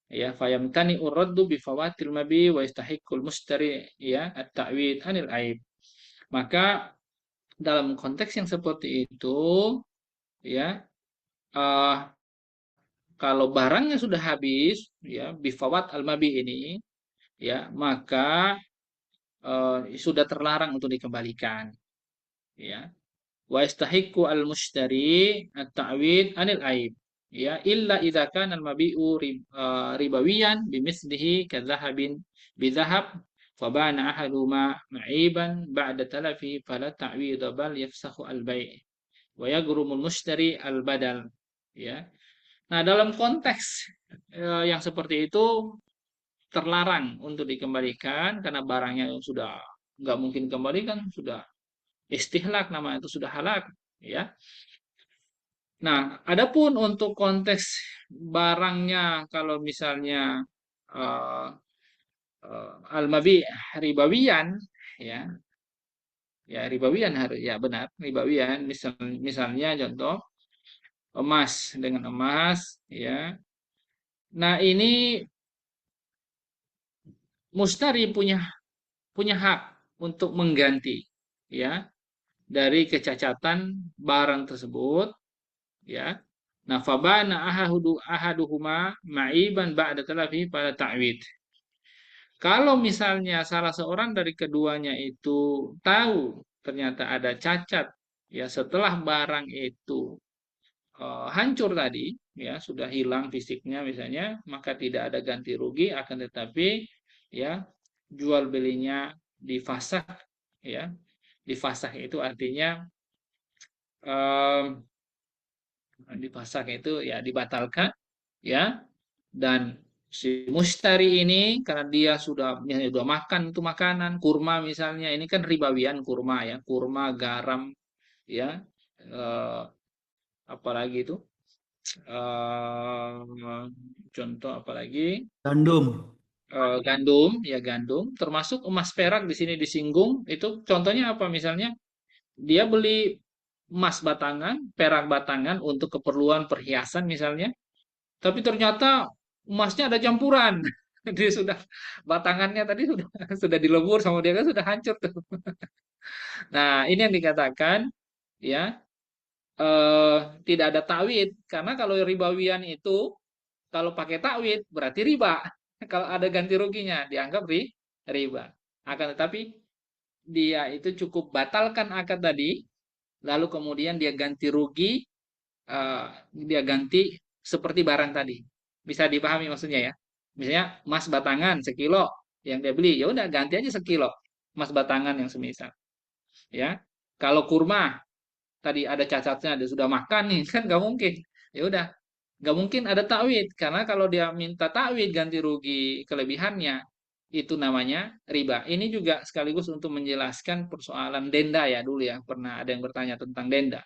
ya fayamtani uraddu bi fawatil mabi wa yastahiqqul mustari ya at-ta'wid anil aib. Maka dalam konteks yang seperti itu ya, eh, kalau barangnya sudah habis ya bifawat al-mabi ini ya, maka sudah terlarang untuk dikembalikan ya. Wa yastahiqqu al-mushtari at-ta'wid anil aib ya illa idza kana al-mabi'u ribawiyan bimithlihi kadzahabin bidzahab fabana ahaduma ma'iban ba'da talafi fala ta'wid bal yafsahu al-bai' wa yagrumul mushtari al-badal ya. Nah, dalam konteks yang seperti itu terlarang untuk dikembalikan karena barangnya yang sudah nggak mungkin kembalikan sudah istihlak namanya itu sudah halak ya. Nah, adapun untuk konteks barangnya kalau misalnya uh, al-mabi ribawiyan ya, ya ribawiyan harus ya benar ribawiyan misalnya contoh emas dengan emas ya. Nah, ini mustari punya punya hak untuk mengganti ya dari kecacatan barang tersebut ya. Nah, fabana ahaduhuma ma'iban ba'da talafi pada ta'wid. Kalau misalnya salah seorang dari keduanya itu tahu ternyata ada cacat ya setelah barang itu hancur tadi ya sudah hilang fisiknya misalnya, maka tidak ada ganti rugi akan tetapi ya jual belinya difasak ya, Difasakh itu artinya em, difasakh itu ya dibatalkan, ya. Dan si mustari ini karena dia sudah misalnya sudah makan itu makanan kurma misalnya, ini kan ribawian kurma ya, kurma garam ya, eh, apalagi itu, contoh apalagi, Gandum. gandum ya, gandum termasuk emas perak di sini disinggung. Itu contohnya apa, misalnya dia beli emas batangan, perak batangan untuk keperluan perhiasan misalnya, tapi ternyata emasnya ada campuran. Dia sudah batangannya tadi sudah sudah dilebur sama dia kan, sudah hancur tuh. Nah, ini yang dikatakan ya, eh, tidak ada takwid, karena kalau ribawian itu kalau pakai takwid berarti riba. Kalau ada ganti ruginya dianggap riba. Akan tetapi dia itu cukup batalkan akad tadi, lalu kemudian dia ganti rugi, dia ganti seperti barang tadi. Bisa dipahami maksudnya ya. Misalnya emas batangan sekilo yang dia beli, ya udah ganti aja sekilo emas batangan yang semisal. Ya, kalau kurma tadi ada cacatnya, dia sudah makan nih kan nggak mungkin. Ya udah, nggak mungkin ada takwid, karena kalau dia minta takwid ganti rugi kelebihannya itu namanya riba. Ini juga sekaligus untuk menjelaskan persoalan denda ya, dulu ya pernah ada yang bertanya tentang denda.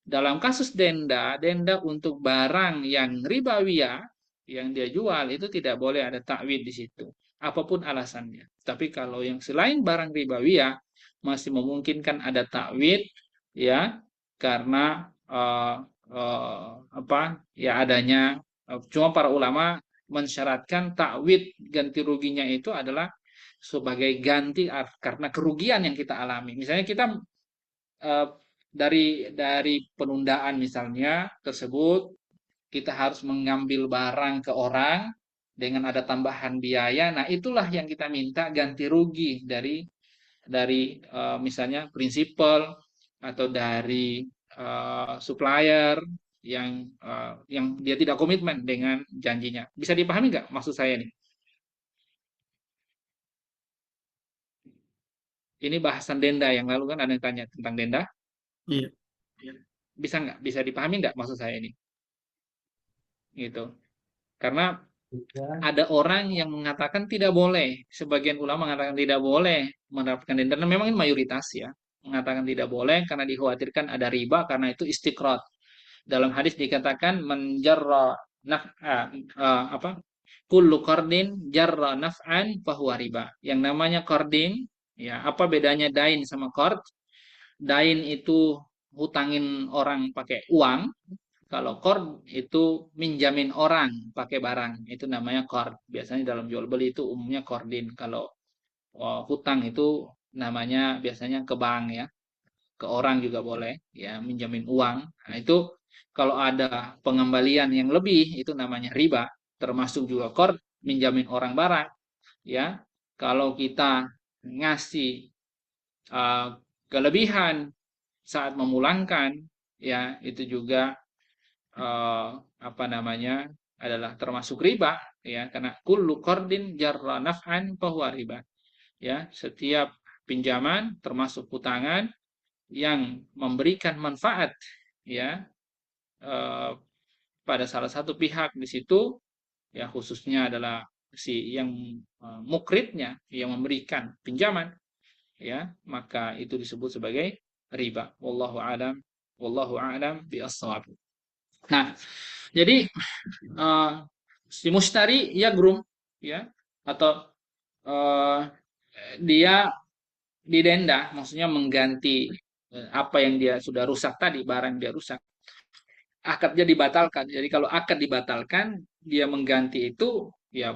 Dalam kasus denda, denda untuk barang yang ribawiyah yang dia jual itu tidak boleh ada takwid di situ, apapun alasannya. Tapi kalau yang selain barang ribawiyah masih memungkinkan ada takwid, ya, karena apa ya adanya, cuma para ulama mensyaratkan takwid ganti ruginya itu adalah sebagai ganti karena kerugian yang kita alami. Misalnya kita eh, dari penundaan misalnya tersebut, kita harus mengambil barang ke orang dengan ada tambahan biaya. Nah, itulah yang kita minta ganti rugi dari misalnya prinsipal atau dari supplier yang dia tidak komitmen dengan janjinya. Bisa dipahami nggak maksud saya nih? Ini bahasan denda yang lalu kan ada yang tanya tentang denda. Iya. Bisa nggak? Bisa dipahami nggak maksud saya ini? Gitu. Karena Bisa. ada orang yang mengatakan tidak boleh, sebagian ulama mengatakan tidak boleh menerapkan denda, dan memang ini mayoritas ya, mengatakan tidak boleh karena dikhawatirkan ada riba, karena itu istiqrat. Dalam hadis dikatakan menjarra apa? Kullu qardin jarra naf'an fahuwa riba. Yang namanya qardin, ya, apa bedanya dain sama qard? Dain itu hutangin orang pakai uang, kalau qard itu minjamin orang pakai barang, itu namanya qard. Biasanya dalam jual beli itu umumnya qardin. Kalau hutang itu namanya biasanya ke bank ya, ke orang juga boleh ya, minjamin uang. Nah, itu kalau ada pengembalian yang lebih itu namanya riba, termasuk juga qard, minjamin orang barang ya. Kalau kita ngasih uh, kelebihan saat memulangkan ya, itu juga apa namanya, adalah termasuk riba ya, karena kullu qardin jarra naf'an fahuwa riba ya, setiap pinjaman termasuk hutangan yang memberikan manfaat ya, eh, pada salah satu pihak di situ ya, khususnya adalah si yang mukridnya yang memberikan pinjaman ya, maka itu disebut sebagai riba. Wallahu a'lam bi as-shawab. Nah, jadi eh, si mustari ya grum ya, atau eh, dia didenda, maksudnya mengganti apa yang dia sudah rusak tadi, barang dia rusak, akadnya dibatalkan. Jadi kalau akad dibatalkan, dia mengganti itu ya,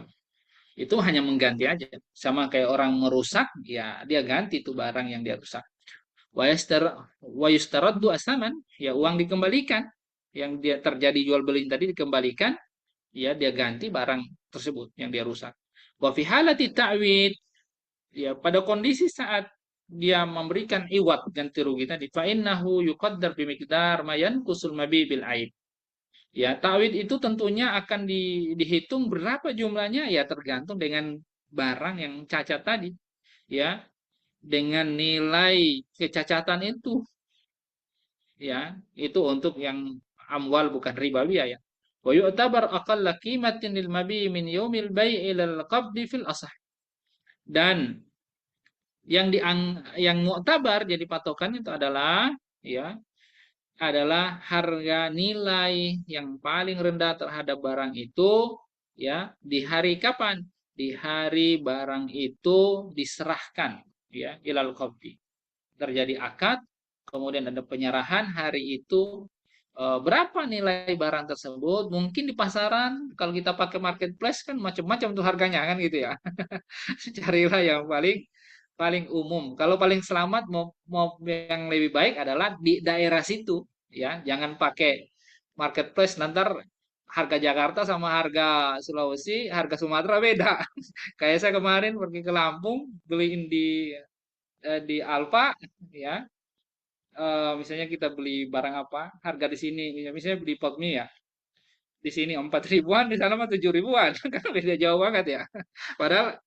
itu hanya mengganti aja, sama kayak orang merusak ya, dia ganti itu barang yang dia rusak. Wa yustaraddu asaman, ya uang dikembalikan, yang dia terjadi jual beli tadi dikembalikan, ya dia ganti barang tersebut yang dia rusak. Wa fi halati ta'wid, ya pada kondisi saat dia memberikan iwat ganti rugi tadi, fa innahu yuqaddar bi miqdar ma yanqusul mabi bil aib. Ya, ta'wid itu tentunya akan dihitung berapa jumlahnya, ya tergantung dengan barang yang cacat tadi. Ya, dengan nilai kecacatan itu, ya, itu untuk yang amwal bukan ribawiyah ya. Wa yu'tabar aqalla qimatin lil mabi min yaumil bai'i ilal qabdi fil asah. Dan yang mu'tabar jadi patokan itu adalah, ya, adalah harga nilai yang paling rendah terhadap barang itu, ya, di hari kapan? Di hari barang itu diserahkan, ya, ilal qabdi. Terjadi akad, kemudian ada penyerahan hari itu. Berapa nilai barang tersebut? Mungkin di pasaran kalau kita pakai marketplace kan macam-macam tuh harganya kan gitu ya. Carilah yang paling paling umum. Kalau paling selamat mau yang lebih baik adalah di daerah situ, ya. Jangan pakai marketplace, nanti harga Jakarta sama harga Sulawesi, harga Sumatera beda. Kayak saya kemarin pergi ke Lampung beliin di Alfa, ya. Misalnya kita beli barang apa, harga di sini, misalnya beli pot mie ya, di sini 4 ribuan, di sana mah 7 ribuan, kan beda jauh banget ya. Padahal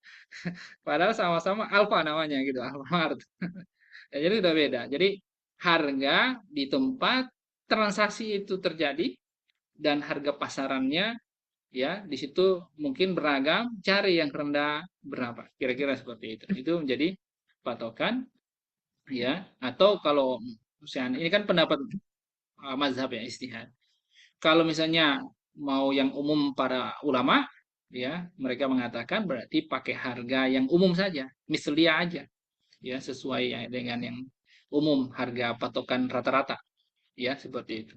padahal sama-sama Alfa namanya gitu, Alfamart. Ya, jadi udah beda. Jadi harga di tempat transaksi itu terjadi dan harga pasarannya, ya, di situ mungkin beragam, cari yang rendah berapa. Kira-kira seperti itu. Itu menjadi patokan, ya. Atau kalau misalnya ini kan pendapat mazhab ya, istihad. Kalau misalnya mau yang umum para ulama, ya, mereka mengatakan berarti pakai harga yang umum saja, mislia aja, ya, sesuai ya dengan yang umum, harga patokan rata-rata, ya, seperti itu,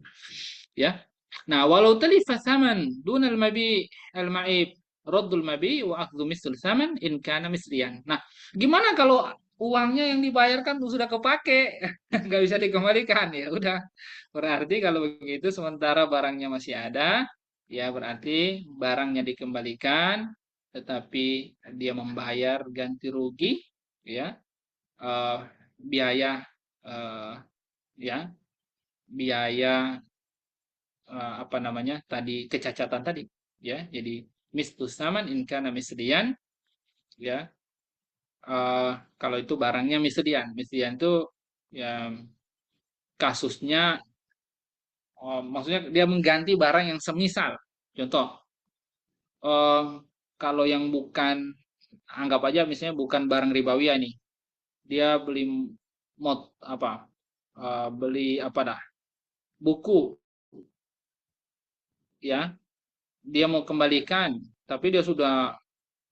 ya. Nah, walau talifa saman dunal mabi al-ma'ib raddul mabi wa akhdhu misl saman in kana mislian. Nah, gimana kalau uangnya yang dibayarkan sudah kepake, nggak bisa dikembalikan, ya udah. Berarti kalau begitu sementara barangnya masih ada, ya berarti barangnya dikembalikan, tetapi dia membayar ganti rugi, ya, eh, biaya, eh, ya, biaya, apa namanya tadi, kecacatan tadi, ya. Jadi mistus saman in kana mislian, ya. eh, Kalau itu barangnya mislian, mislian itu ya kasusnya, maksudnya dia mengganti barang yang semisal. Contoh, eh, kalau yang bukan, anggap aja misalnya bukan barang ribawiyah nih, dia beli apa, beli apa dah, buku, ya, dia mau kembalikan, tapi dia sudah,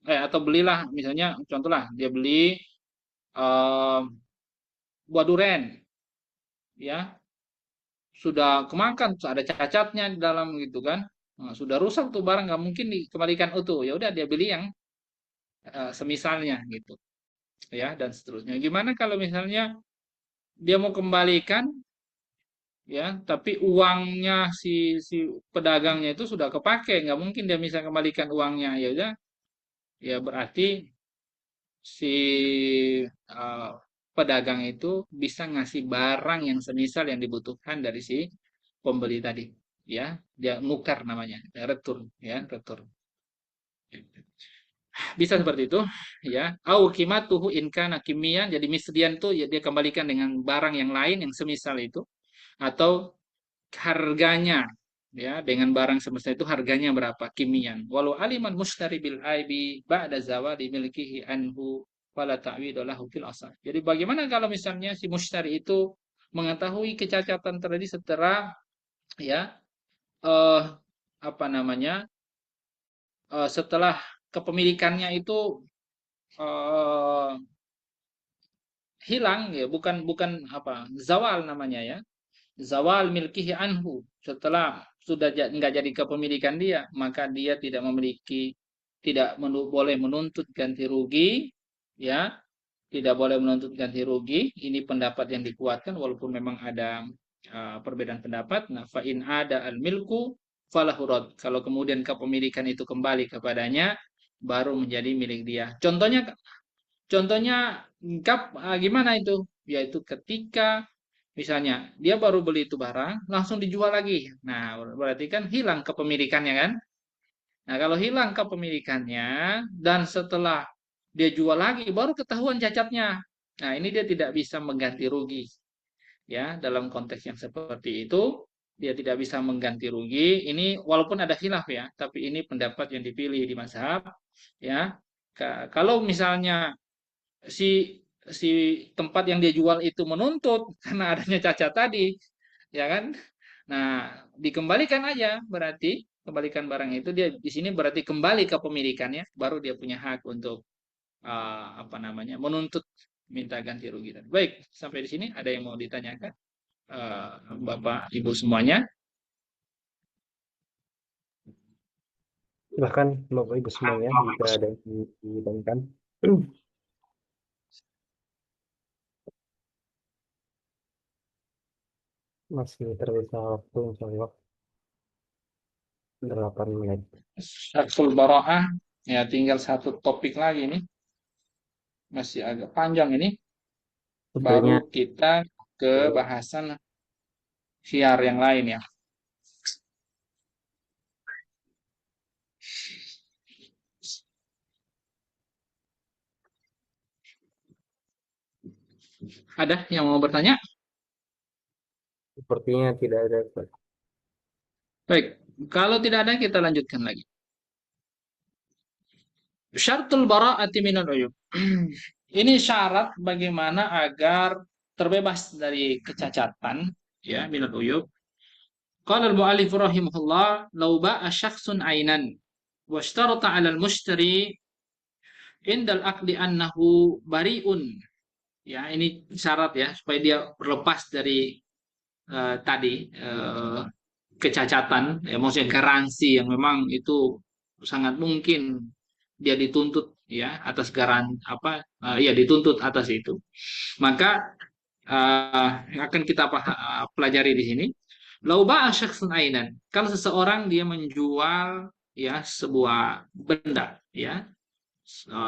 atau belilah misalnya, contoh lah, dia beli eh, buah duren, ya, sudah kemakan, ada cacatnya di dalam gitu kan. Nah, sudah rusak tuh barang, nggak mungkin dikembalikan utuh, ya udah dia beli yang semisalnya gitu, ya, dan seterusnya. Gimana kalau misalnya dia mau kembalikan, ya, tapi uangnya si pedagangnya itu sudah kepake, nggak mungkin dia bisa kembalikan uangnya, ya udah, ya berarti si uh, pedagang itu bisa ngasih barang yang semisal yang dibutuhkan dari si pembeli tadi, ya, dia nukar namanya, return, ya, return. Bisa seperti itu, ya. Au qimatuhu in kana kimian, jadi misdian tuh ya dia kembalikan dengan barang yang lain yang semisal itu, atau harganya, ya, dengan barang semesta itu harganya berapa kimian, walau aliman mushtari bil aibi ba'da zawali milkihi anhu fala ta'widu lahu fil asal. Jadi bagaimana kalau misalnya si mushtari itu mengetahui kecacatan terjadi setelah, ya, eh apa namanya, setelah kepemilikannya itu eh, hilang, ya, bukan bukan apa, zawal namanya, ya, zawal milkihi anhu, setelah sudah nggak jadi kepemilikan dia, maka dia tidak memiliki, tidak boleh menuntut ganti rugi, ya, tidak boleh menuntut ganti rugi. Ini pendapat yang dikuatkan walaupun memang ada perbedaan pendapat. Nah, fa in ada al milku falahurad, kalau kemudian kepemilikan itu kembali kepadanya, baru menjadi milik dia. Contohnya gimana itu? Yaitu ketika misalnya dia baru beli itu barang, langsung dijual lagi. Nah, berarti kan hilang kepemilikannya kan? Nah, kalau hilang kepemilikannya dan setelah dia jual lagi, baru ketahuan cacatnya. Nah, ini dia tidak bisa mengganti rugi. Ya, dalam konteks yang seperti itu, dia tidak bisa mengganti rugi. Ini walaupun ada khilaf ya, tapi ini pendapat yang dipilih di mazhab. Ya, kalau misalnya si si tempat yang dia jual itu menuntut karena adanya cacat tadi, ya kan? Nah, dikembalikan aja berarti kembalikan barang itu dia di sini berarti kembali ke pemilikannya, baru dia punya hak untuk apa namanya menuntut minta ganti rugi. Baik, sampai di sini ada yang mau ditanyakan, eh, Bapak Ibu semuanya? Silahkan Bapak Ibu semuanya jika ada yang ditanyakan. Masih tersisa waktu insya Allah 8 menit. Syarhul Bara'ah, ya tinggal satu topik lagi nih, masih agak panjang ini, baru Sebenarnya kita ke bahasan syiar yang lain ya. Ada yang mau bertanya? sepertinya tidak ada. Baik, kalau tidak ada kita lanjutkan lagi. Syartul bara'ati minal uyub. Ini syarat bagaimana agar terbebas dari kecacatan, ya, minal uyub. Qala al-mu'allif rahimahullah, law ba'a syakhsun ainan washtarata 'ala al-mushtari indal aqdi annahu bari'un. Ya, ini syarat ya supaya dia berlepas dari tadi kecacatan, ya, maksudnya garansi yang memang itu sangat mungkin dia dituntut ya atas ya dituntut atas itu. Maka yang akan kita pelajari di sini, lauba syakhsun ainan. Kalau seseorang dia menjual ya sebuah benda ya,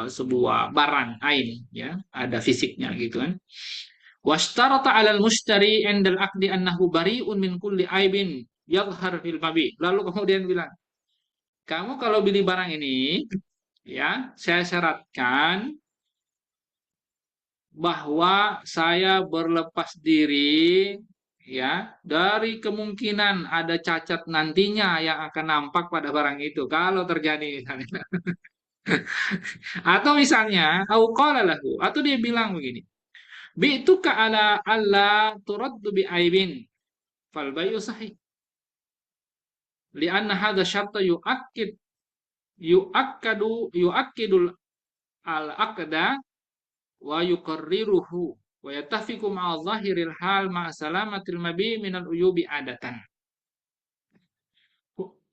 sebuah barang ain ya, ada fisiknya gitu kan. Washtarata 'alal mushtari 'indal aqdi annahu bari'un min kulli aibin yadhhar fil mabi. Lalu kemudian bilang, "Kamu kalau beli barang ini, ya, saya syaratkan bahwa saya berlepas diri ya dari kemungkinan ada cacat nantinya yang akan nampak pada barang itu kalau terjadi misalnya." Atau misalnya, au qala lahu, atau dia bilang begini, "Bi'tuka ala alla turaddu bi aibin fal bayu sahih." Lianna hadha syarta yu'akkidul al-aqda wa yuqarriruhu wa yattafiqu ma'a zahiril hal ma'a salamatil mabi minal uyubi adatan.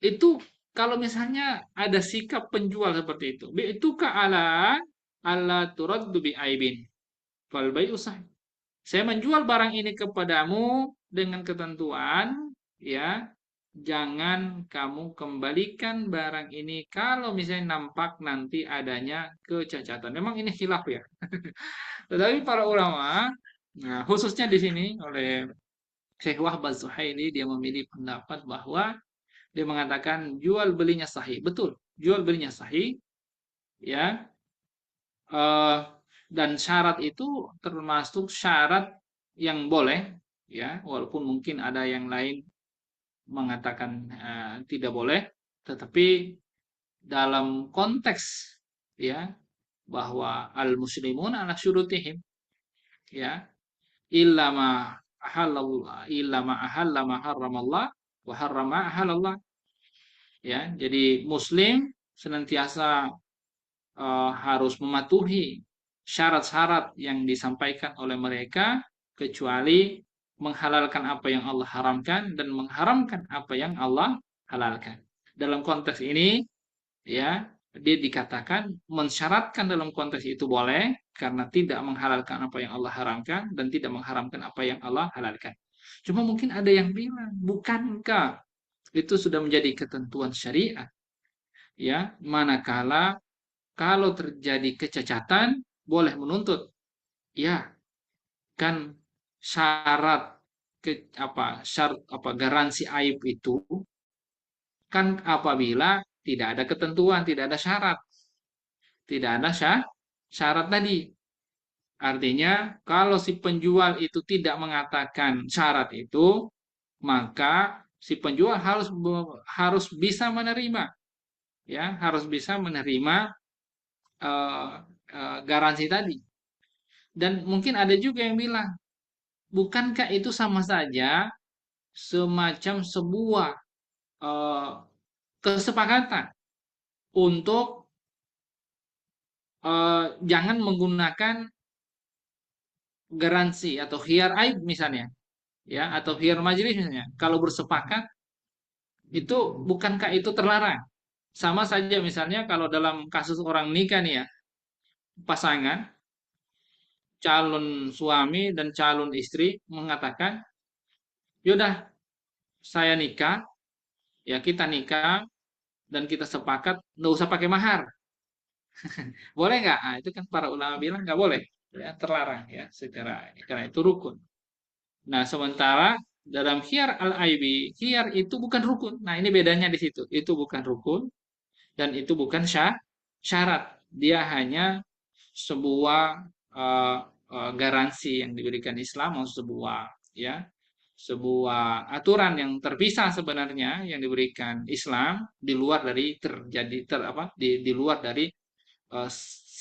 Itu kalau misalnya ada sikap penjual seperti itu ka ala turaddu bi aibin fal bai'u sahih. Saya menjual barang ini kepadamu dengan ketentuan ya, jangan kamu kembalikan barang ini kalau misalnya nampak nanti adanya kecacatan. Memang ini khilaf ya. Tetapi para ulama, nah, khususnya di sini oleh Syekh Wahbah Zuhaili, dia memilih pendapat bahwa dia mengatakan jual belinya sahih. Betul, jual belinya sahih ya. eh, dan syarat itu termasuk syarat yang boleh ya, walaupun mungkin ada yang lain mengatakan tidak boleh, tetapi dalam konteks ya bahwa al muslimun ala syurutihim ya, illa ma ahallallah illa ma ahalla ma harramallah wa harrama ahalallah, ya. Jadi muslim senantiasa harus mematuhi syarat-syarat yang disampaikan oleh mereka, kecuali menghalalkan apa yang Allah haramkan dan mengharamkan apa yang Allah halalkan. Dalam konteks ini, ya, dia dikatakan mensyaratkan dalam konteks itu boleh karena tidak menghalalkan apa yang Allah haramkan dan tidak mengharamkan apa yang Allah halalkan. Cuma mungkin ada yang bilang, bukankah itu sudah menjadi ketentuan syariat? Ya, manakala kalau terjadi kecacatan boleh menuntut. Ya, kan syarat syarat garansi aib itu kan apabila tidak ada ketentuan, tidak ada syarat. Tidak ada syarat tadi. Artinya, kalau si penjual itu tidak mengatakan syarat itu, maka si penjual harus bisa menerima, ya, harus bisa menerima eh, garansi tadi. Dan mungkin ada juga yang bilang, bukankah itu sama saja semacam sebuah eh, kesepakatan untuk jangan menggunakan garansi atau khiyar aib misalnya, ya, atau khiyar majelis misalnya. Kalau bersepakat itu, bukankah itu terlarang? Sama saja misalnya kalau dalam kasus orang nikah nih ya, pasangan calon suami dan calon istri mengatakan, yaudah saya nikah, ya kita nikah dan kita sepakat nggak usah pakai mahar. Boleh nggak? Ah, itu kan para ulama bilang nggak boleh, ya, terlarang ya secara karena itu rukun. Nah, sementara dalam khiyar al-aibi, khiyar itu bukan rukun. Nah, ini bedanya di situ. Itu bukan rukun dan itu bukan syarat. Dia hanya sebuah eh, garansi yang diberikan Islam, atau sebuah, ya, sebuah aturan yang terpisah sebenarnya yang diberikan Islam di luar dari terjadi di luar dari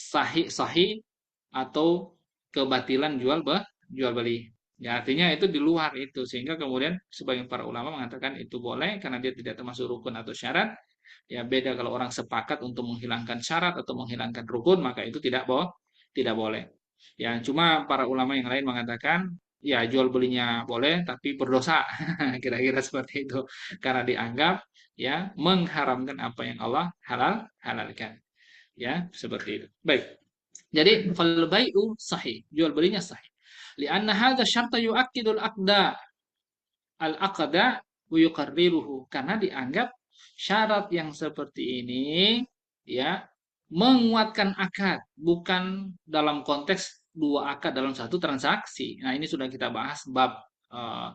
sahih sahih atau kebatilan jual beli. Ya, artinya itu di luar itu, sehingga kemudian sebagian para ulama mengatakan itu boleh karena dia tidak termasuk rukun atau syarat. Ya, beda kalau orang sepakat untuk menghilangkan syarat atau menghilangkan rukun, maka itu tidak boleh. Ya, cuma para ulama yang lain mengatakan ya jual belinya boleh tapi berdosa. Kira-kira seperti itu. Karena dianggap ya mengharamkan apa yang Allah halalkan. Ya, seperti itu. Baik. Jadi fal bai'u sahih, jual belinya sahih. Lianna hadza syarta yu'akkidul aqda al-aqda wa yuqarriruhu. Karena dianggap syarat yang seperti ini ya menguatkan akad, bukan dalam konteks dua akad dalam satu transaksi. Nah, ini sudah kita bahas eh,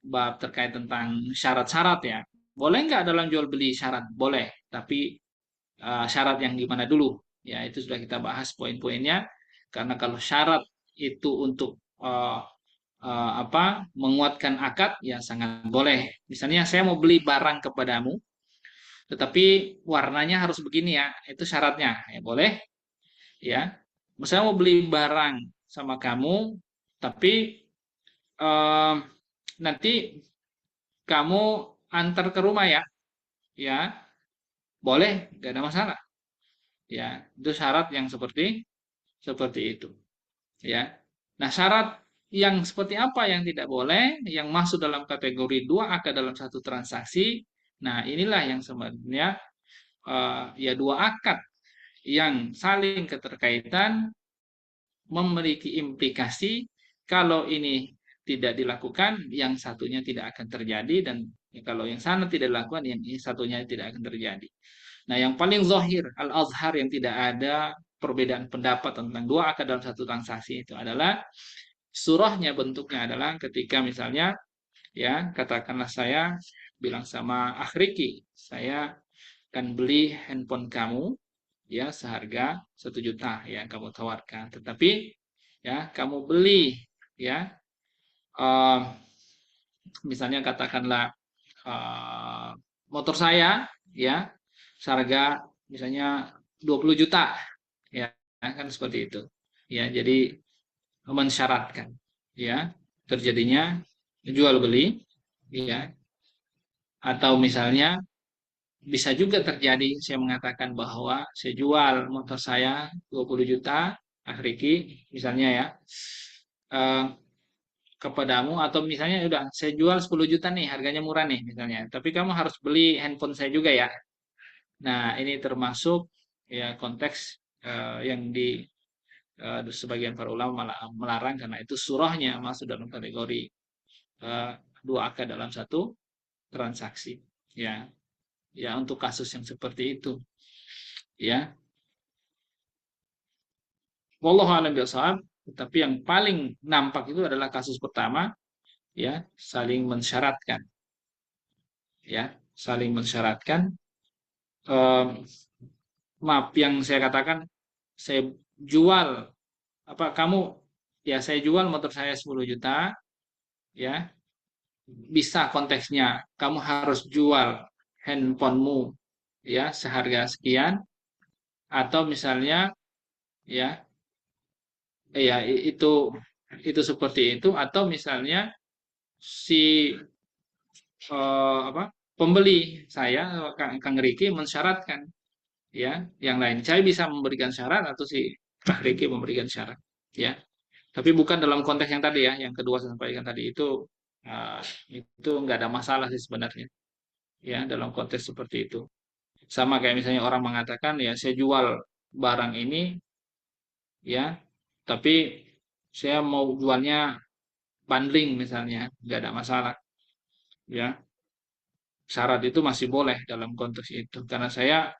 bab terkait tentang syarat-syarat ya. Boleh nggak dalam jual beli syarat? Boleh, tapi syarat yang gimana dulu? Ya, itu sudah kita bahas poin-poinnya. Karena kalau syarat itu untuk menguatkan akad, ya sangat boleh. Misalnya saya mau beli barang kepadamu, tetapi warnanya harus begini ya, itu syaratnya. Ya boleh, ya. Saya mau beli barang sama kamu, tapi eh, nanti kamu antar ke rumah ya, ya boleh, nggak ada masalah. Ya, itu syarat yang seperti seperti itu. Ya. Nah, syarat yang seperti apa yang tidak boleh, yang masuk dalam kategori dua akad dalam satu transaksi. Nah, inilah yang sebenarnya ya dua akad yang saling keterkaitan memiliki implikasi. Kalau ini tidak dilakukan, yang satunya tidak akan terjadi, dan kalau yang sana tidak dilakukan, yang satunya tidak akan terjadi. Nah, yang paling zahir, al-azhar, yang tidak ada perbedaan pendapat tentang dua akad dalam satu transaksi itu adalah surahnya, bentuknya adalah ketika misalnya ya katakanlah saya bilang sama Akhriki, saya akan beli handphone kamu ya seharga 1 juta ya kamu tawarkan, tetapi ya kamu beli ya eh, misalnya katakanlah eh, motor saya ya seharga misalnya 20 juta ya kan seperti itu ya. Jadi mensyaratkan ya terjadinya jual beli ya, atau misalnya bisa juga terjadi saya mengatakan bahwa saya jual motor saya 20 juta Riki misalnya ya eh, kepadamu, atau misalnya udah saya jual 10 juta nih harganya murah nih misalnya, tapi kamu harus beli handphone saya juga ya. Nah, ini termasuk ya konteks yang di sebagian para ulama melarang karena itu surahnya masuk dalam kategori eh, dua akad dalam satu transaksi. Ya, ya untuk kasus yang seperti itu. Ya, wallahu a'lam bishawab. Tetapi yang paling nampak itu adalah kasus pertama, ya saling mensyaratkan, ya saling mensyaratkan. Maaf, yang saya katakan saya jual kamu ya saya jual motor saya 10 juta, ya bisa konteksnya kamu harus jual handphonemu ya seharga sekian, atau misalnya ya itu seperti itu, atau misalnya si apa pembeli saya Kang Riki mensyaratkan ya yang lain. Saya bisa memberikan syarat atau si Kang Riki memberikan syarat ya. Tapi bukan dalam konteks yang tadi ya, yang kedua saya sampaikan tadi eh, itu nggak ada masalah sih sebenarnya ya dalam konteks seperti itu. Sama kayak misalnya orang mengatakan ya saya jual barang ini ya, tapi saya mau jualnya bundling misalnya, nggak ada masalah ya. Syarat itu masih boleh dalam konteks itu karena saya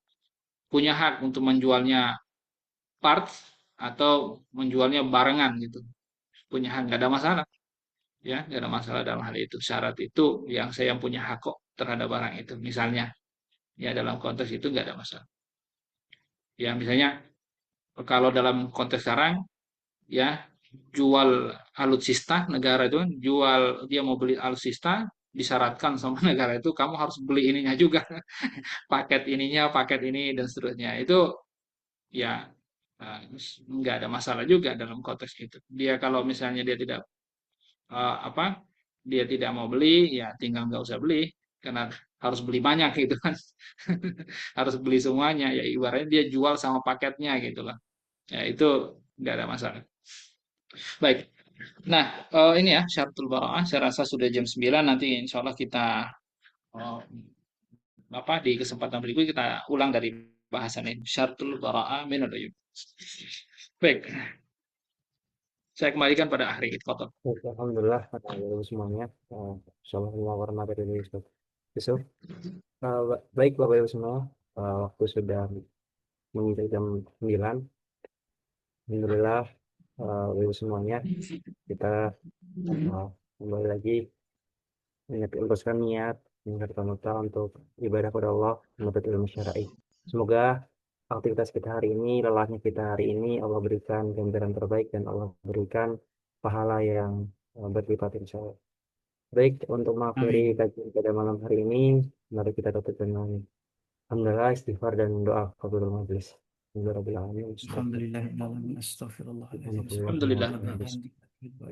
punya hak untuk menjualnya parts atau menjualnya barengan gitu. Punya hak, nggak ada masalah ya, nggak ada masalah dalam hal itu. Syarat itu yang saya yang punya hak kok terhadap barang itu misalnya, ya dalam konteks itu nggak ada masalah ya. Misalnya kalau dalam konteks sekarang ya, jual alutsista negara itu kan, jual dia mau beli alutsista disyaratkan sama negara itu kamu harus beli ininya juga, paket ininya, paket ini dan seterusnya. Itu ya eh, nggak ada masalah juga dalam konteks itu. Dia kalau misalnya dia tidak apa, dia tidak mau beli, ya tinggal nggak usah beli karena harus beli banyak gitu kan. Harus beli semuanya, ya ibaratnya dia jual sama paketnya gitu lah. Ya itu nggak ada masalah. Baik. Nah, ini ya syaratul bara'ah saya rasa sudah jam 9, nanti insya Allah kita eh, di kesempatan berikut kita ulang dari bahasan ini. Syaratul bara'ah minal uyub. Baik, saya kembalikan pada akhir kita. Baik, alhamdulillah Bapak Ibu semuanya. Assalamualaikum warahmatullahi wabarakatuh. Yusuf. Baik Bapak Ibu semua, waktu sudah menginjak jam 9. Alhamdulillah Bapak Ibu semuanya, kita kembali lagi meluruskan niat serta untuk ibadah kepada Allah, menuntut ilmu syar'i. Semoga aktivitas kita hari ini, lelahnya kita hari ini, Allah berikan ganjaran terbaik dan Allah berikan pahala yang berlipat insya Allah. Baik, untuk mengakhiri Amin. kajian pada malam hari ini, mari kita tutup dengan alhamdulillah, istighfar dan doa qabul majelis. Alhamdulillahirabbil alamin. Alhamdulillahirrahmanirrahim. Astaghfirullahaladzim. Alhamdulillah.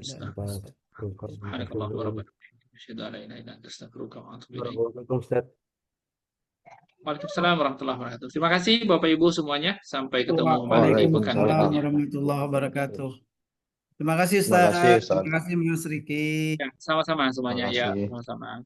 Subhanallah. Subhanakallah wa rabbana. Asyhadu an la ilaha illa anta astaghfiruka wa atubu ilaik. Waalaikumsalam Ustaz. Waalaikumsalam warahmatullahi wabarakatuh. Terima kasih Bapak Ibu semuanya. Sampai ketemu kembali di pekan Waalaikumsalam berikutnya. warahmatullahi wabarakatuh. Terima kasih Terima kasih, Ustaz. Ustaz. Terima kasih Mas Riki. Ya, sama-sama Terima semuanya ya, kasih. sama-sama.